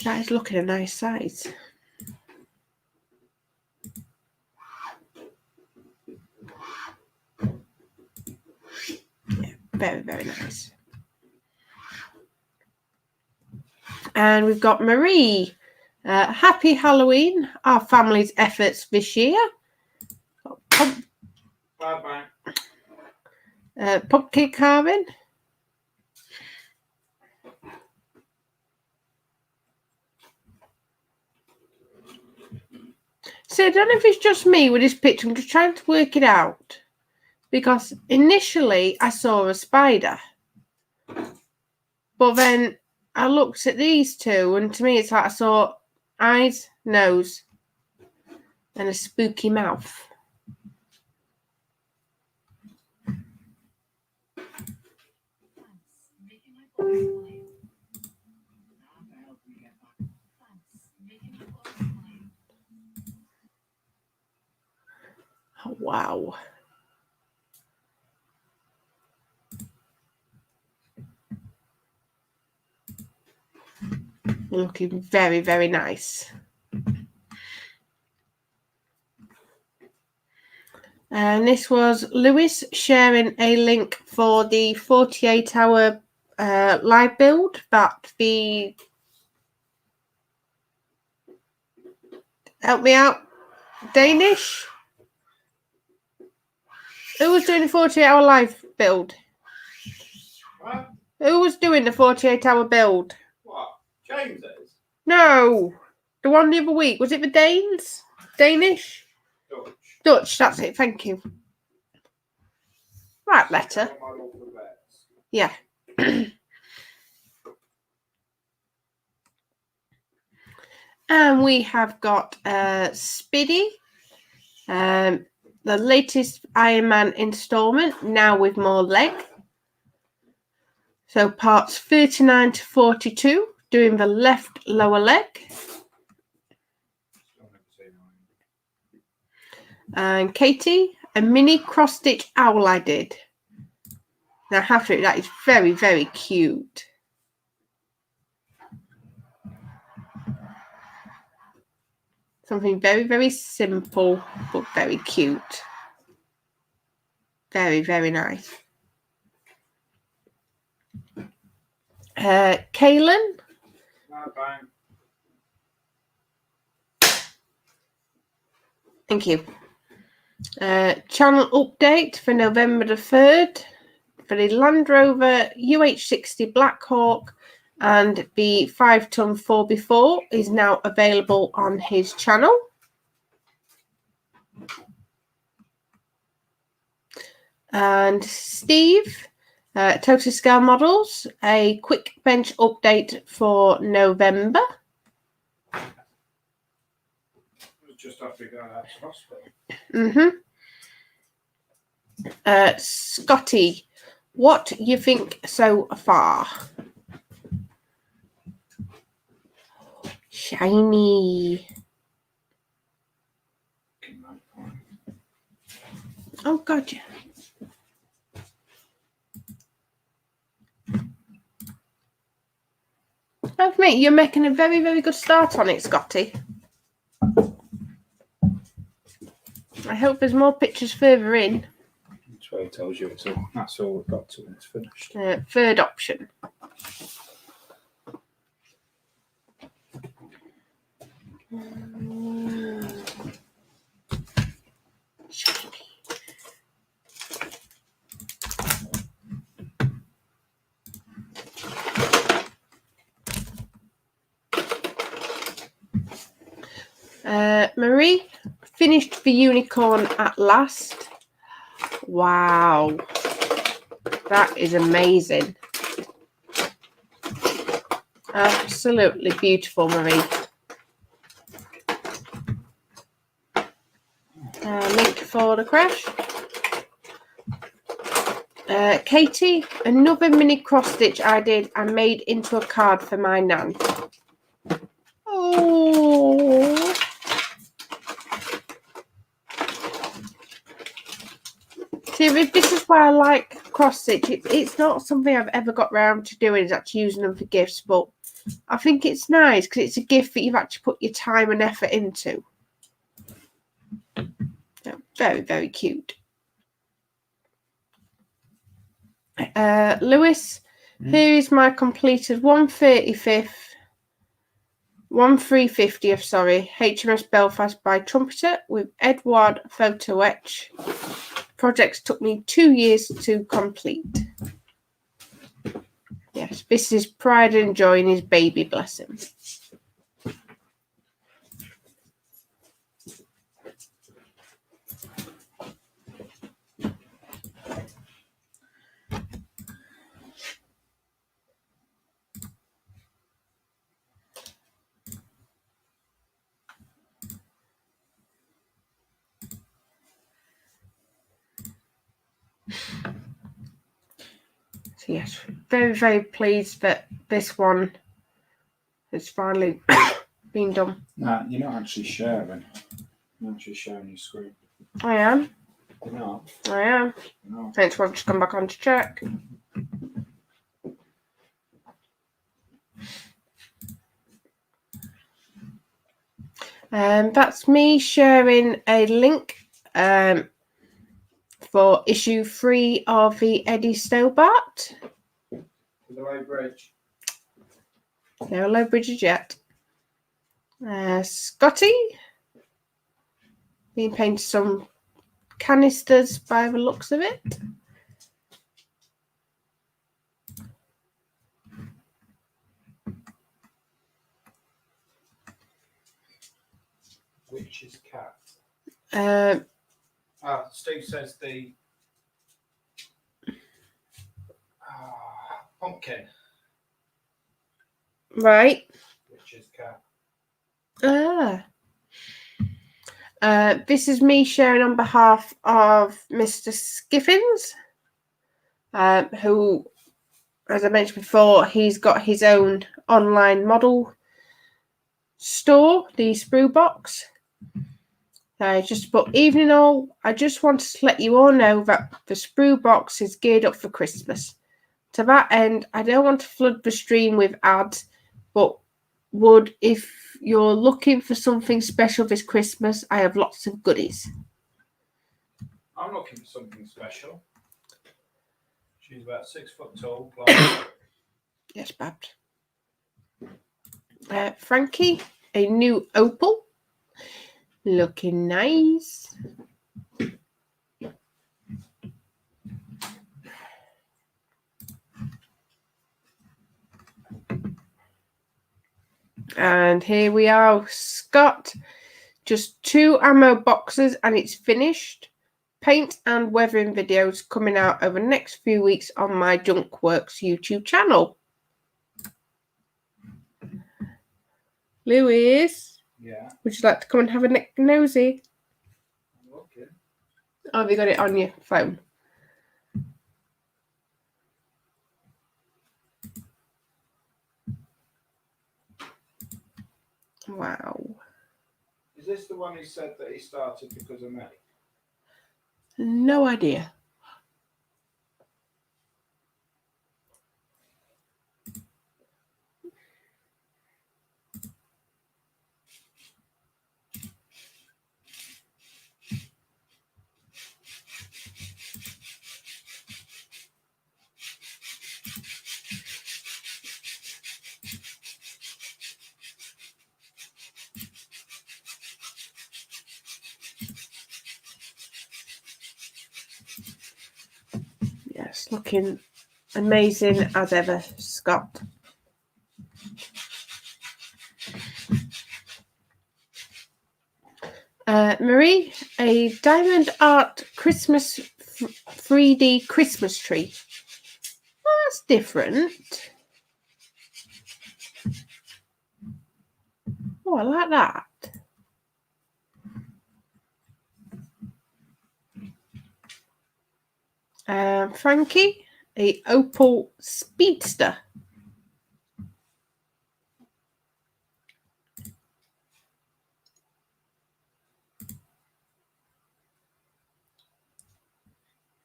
That is looking a nice size. Yeah, very, very nice. And we've got Marie. Happy Halloween. Our family's efforts this year. Bye-bye. Pumpkin carving. So I don't know if it's just me with this picture. I'm just trying to work it out. Because initially I saw a spider. But then I looked at these two, and to me it's like I saw eyes, nose, and a spooky mouth. Oh, wow. Looking very, very nice. And this was Lewis sharing a link for the 48-hour live build that the... Help me out. Danish? Who was doing the 48-hour live build? What? Who was doing the 48-hour build? What? James is? No. The one the other week. Was it the Danes? Danish? Dutch. Dutch, that's it. Thank you. Right, letter. Yeah. And we have got Spiddy. The latest Iron Man installment, now with more leg. So parts 39 to 42, doing the left lower leg. And Katie, a mini cross-stitch owl I did. Now I have to admit, that is very, very cute. Something very, very simple, but very cute. Very, very nice. Kaylin. Thank you. Channel update for November the 3rd for the Land Rover UH60 Black Hawk and the 5-ton 4x4 is now available on his channel. And Steve, Total Scale Models, a quick bench update for November. just after going out to hospital. Scotty, what you think so far? Shiny. Oh God, yeah. Oh, mate, you're making a very, very good start on it, Scotty. I hope there's more pictures further in. That's why he tells you that's all we've got to when it's finished. Third option. Marie, finished the unicorn at last. Wow. That is amazing. Absolutely beautiful, Marie. Link for the crash. Katie, another mini cross stitch I did and made into a card for my nan. Oh. See, this is why I like cross stitch. It's not something I've ever got round to doing, is actually using them for gifts, but I think it's nice because it's a gift that you've actually put your time and effort into. Yeah, very, very cute. Lewis, here is my completed 1/35th, 1/350th, sorry, HMS Belfast by Trumpeter with Edward photo etch. Projects took me 2 years to complete. Yes, this is pride and joy in his baby, bless him. So yes, very, very pleased that this one has finally been done. Nah, you're not actually sharing. You're actually sharing your screen. I am. You're not? I am. No. Hence why I've just come back on to check. That's me sharing a link for issue 3 of the Eddie Stobart. For the low bridge. No low bridges yet. Scotty. Being painted some canisters by the looks of it. Witch's cat. Steve says the pumpkin. Right. Witch's cat. This is me sharing on behalf of Mr. Skiffins, who, as I mentioned before, he's got his own online model store, the Sprue Box. But evening all, I just wanted to let you all know that the Sprue Box is geared up for Christmas. To that end, I don't want to flood the stream with ads, but would, if you're looking for something special this Christmas, I have lots of goodies. I'm looking for something special. She's about 6 foot tall. Yes, Babs. Frankie, a new opal. Looking nice. And here we are, Scott. Just 2 ammo boxes and it's finished. Paint and weathering videos coming out over the next few weeks on my Junkworks YouTube channel. Lewis. Yeah. Would you like to come and have a nosy? Okay. Oh, have you got it on your phone? Wow. Is this the one he said that he started because of me? No idea. Yes, looking amazing as ever, Scott. Marie, a diamond art Christmas 3D Christmas tree. Well, that's different. Oh, I like that. Frankie, a opal speedster.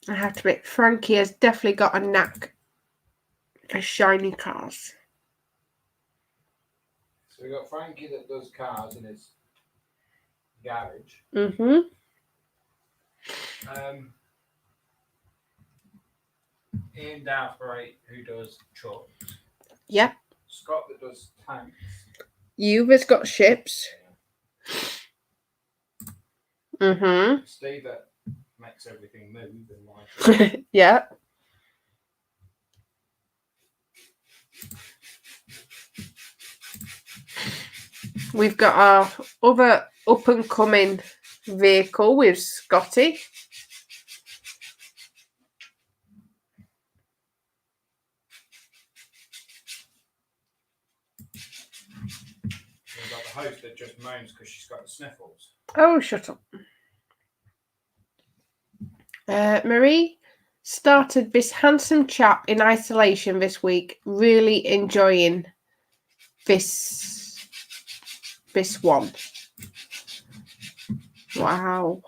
I have to admit, Frankie has definitely got a knack for shiny cars. So we've got Frankie that does cars in his garage. Mm-hmm. Ian Douthbury, who does trucks. Yep. Scott that does tanks. You've got ships. Mm-hmm. Steve that makes everything move and like. Yeah. We've got our other up-and-coming vehicle with Scotty. We've got the host that just moans because she's got the sniffles. Oh, shut up. Marie started this handsome chap in isolation this week. Really enjoying this one. Wow.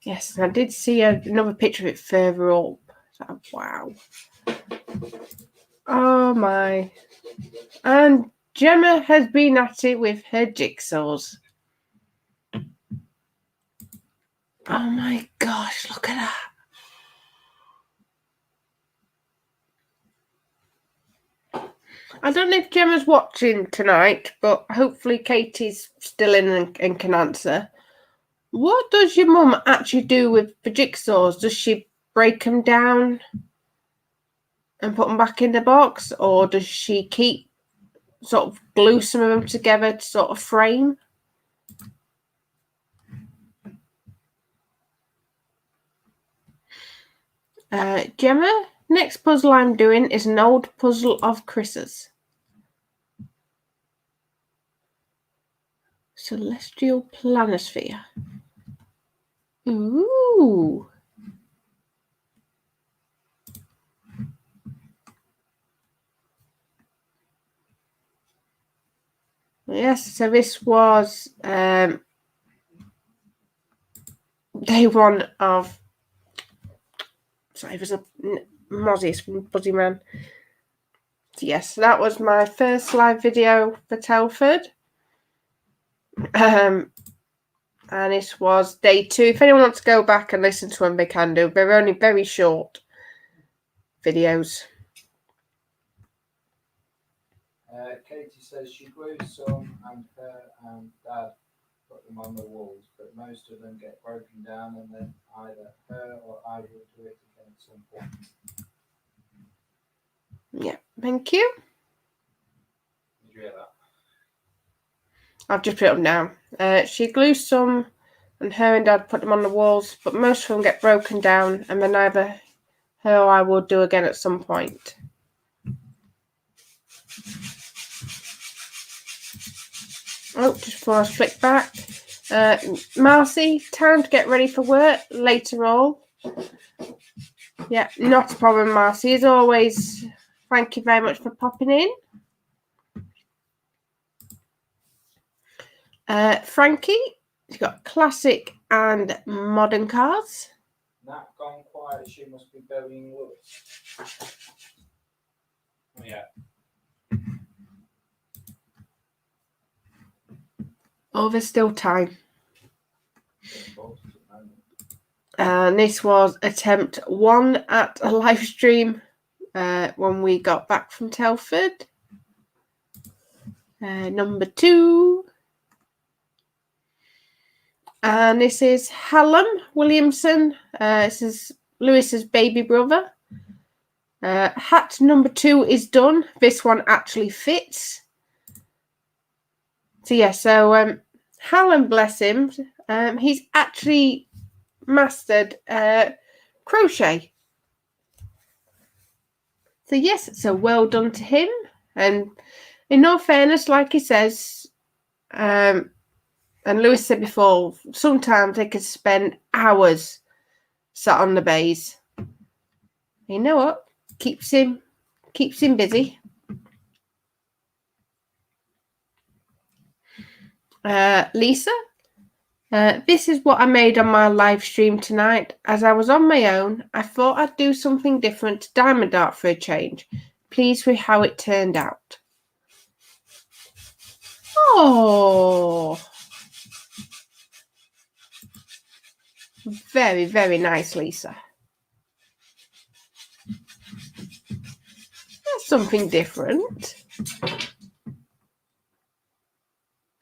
Yes, I did see another picture of it further up. So, wow. Oh my. And Gemma has been at it with her jigsaws. Oh my gosh, look at that. I don't know if Gemma's watching tonight, but hopefully Katie's still in and can answer. What does your mum actually do with the jigsaws? Does she break them down and put them back in the box? Or does she keep, sort of glue some of them together to sort of frame? Gemma, next puzzle I'm doing is an old puzzle of Chris's. Celestial Planisphere. Ooh. Yes, so this was day one of. Sorry, it was a Mozzies from Buzzy Man. So yes, that was my first live video for Telford. And this was day 2. If anyone wants to go back and listen to them, they can do. They're only very short videos. Katie says she glued some and her and Dad put them on the walls, but most of them get broken down and then either her or I will do it again at some point. Yeah, thank you. Did you hear that? I've just put it up now. She glued some and her and Dad put them on the walls, but most of them get broken down, and then either her or I will do again at some point. Oh, just before I flick back, Marcy, time to get ready for work later on. Yeah, not a problem, Marcy. As always, thank you very much for popping in. Frankie, you've got classic and modern cards. That gone quiet, she must be burying Lewis. Oh, yeah. Oh, there's still time. And this was attempt 1 at a live stream when we got back from Telford. Number 2. And this is Hallam Williamson. This is Lewis's baby brother. Hat number 2 is done. This one actually fits. So yeah, so Hallam, bless him, he's actually mastered crochet. So yes, so well done to him. And in all fairness, like he says, and Lewis said before, sometimes they could spend hours sat on the bays. You know what? Keeps him busy. Lisa, this is what I made on my live stream tonight. As I was on my own, I thought I'd do something different to diamond art for a change. Pleased with how it turned out. Oh, very, very nice, Lisa. That's something different.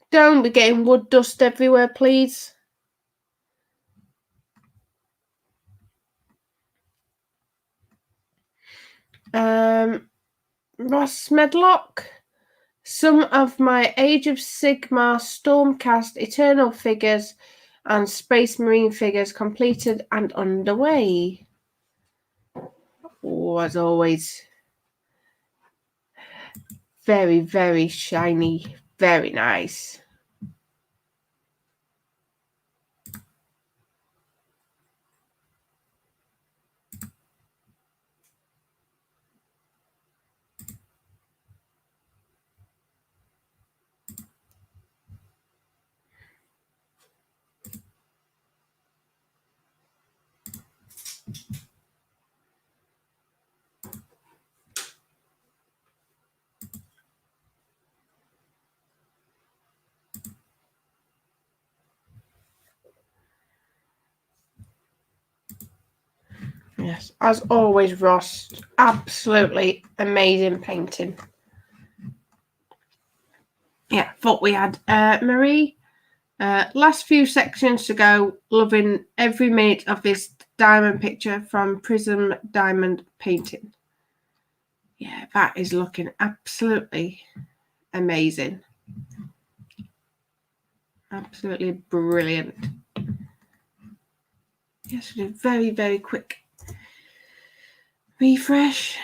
Don't be getting wood dust everywhere, please. Ross Medlock. Some of my Age of Sigmar Stormcast Eternal figures and Space Marine figures completed and underway. Oh, as always, very, very shiny, very nice. Yes, as always, Ross, absolutely amazing painting. Yeah, thought we had Marie. Last few sections to go. Loving every minute of this diamond picture from Prism Diamond Painting. Yeah, that is looking absolutely amazing. Absolutely brilliant. Yes, we did a very, very quick refresh.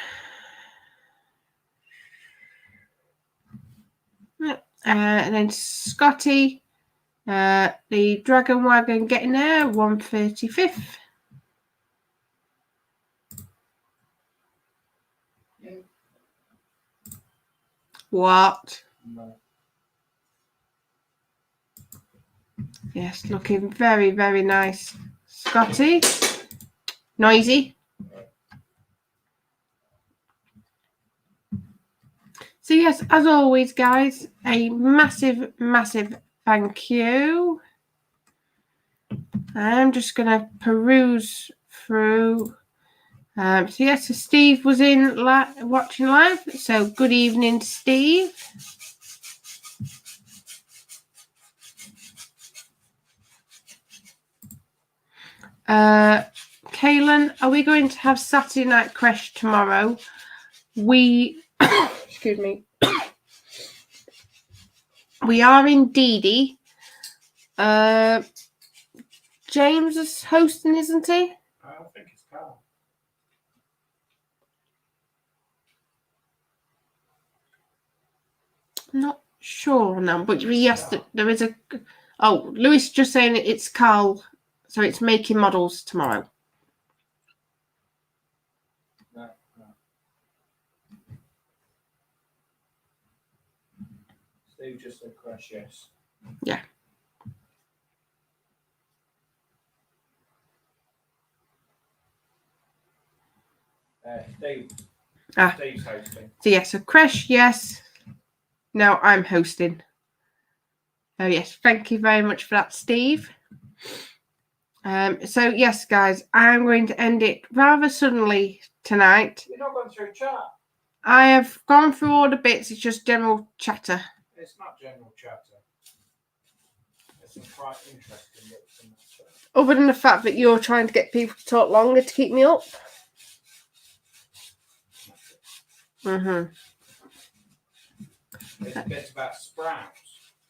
And then Scotty, the Dragon Wagon getting there, 135th. What? No. Yes, looking very, very nice. Scotty, noisy. So yes, as always, guys, a massive, massive thank you. I'm just going to peruse through. So yes, so Steve was in watching live. So good evening, Steve. Kaylin, are we going to have Saturday Night Crash tomorrow? We, excuse me, we are indeedy. James is hosting, isn't he? I don't think it's Carl. Not sure now, but yes, there is a. Oh, Lewis just saying it's Carl, so it's making models tomorrow. No. Steve just said crash, yes. Yeah. Steve. Ah. Steve's hosting. So yes, so crash, yes. Now I'm hosting. Oh yes, thank you very much for that, Steve. So yes, guys, I'm going to end it rather suddenly tonight. You're not going through chat. I have gone through all the bits. It's just general chatter. It's not general chatter. There's some quite interesting bits in that chat. Other than the fact that you're trying to get people to talk longer to keep me up. There's a bit about sprouts.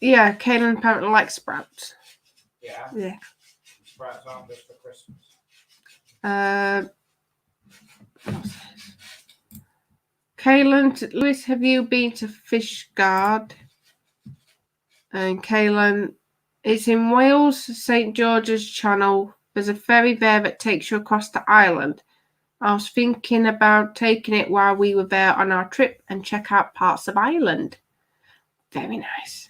Yeah, Kaylin apparently likes sprouts. Yeah. Yeah. Sprouts aren't just for Christmas. Kaylin, Lewis, have you been to Fishguard? And Kaylin, it's in Wales, St George's Channel. There's a ferry there that takes you across the island. I was thinking about taking it while we were there on our trip and check out parts of Ireland. Very nice.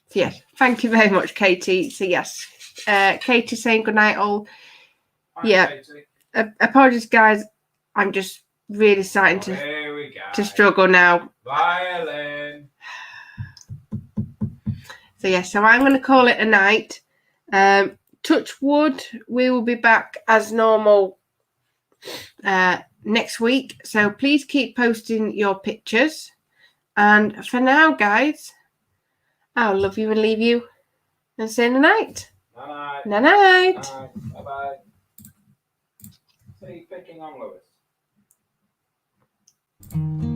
So yes, thank you very much, Katie. So yes, Katie saying good night all. Hi, yeah. Katie. Apologies, guys. I'm just really starting to struggle now. Violin. So yeah, so I'm going to call it a night. Touch wood, we will be back as normal next week. So please keep posting your pictures. And for now, guys, I'll love you and leave you and say night. Night. Night. Bye-bye. See you picking on Lewis.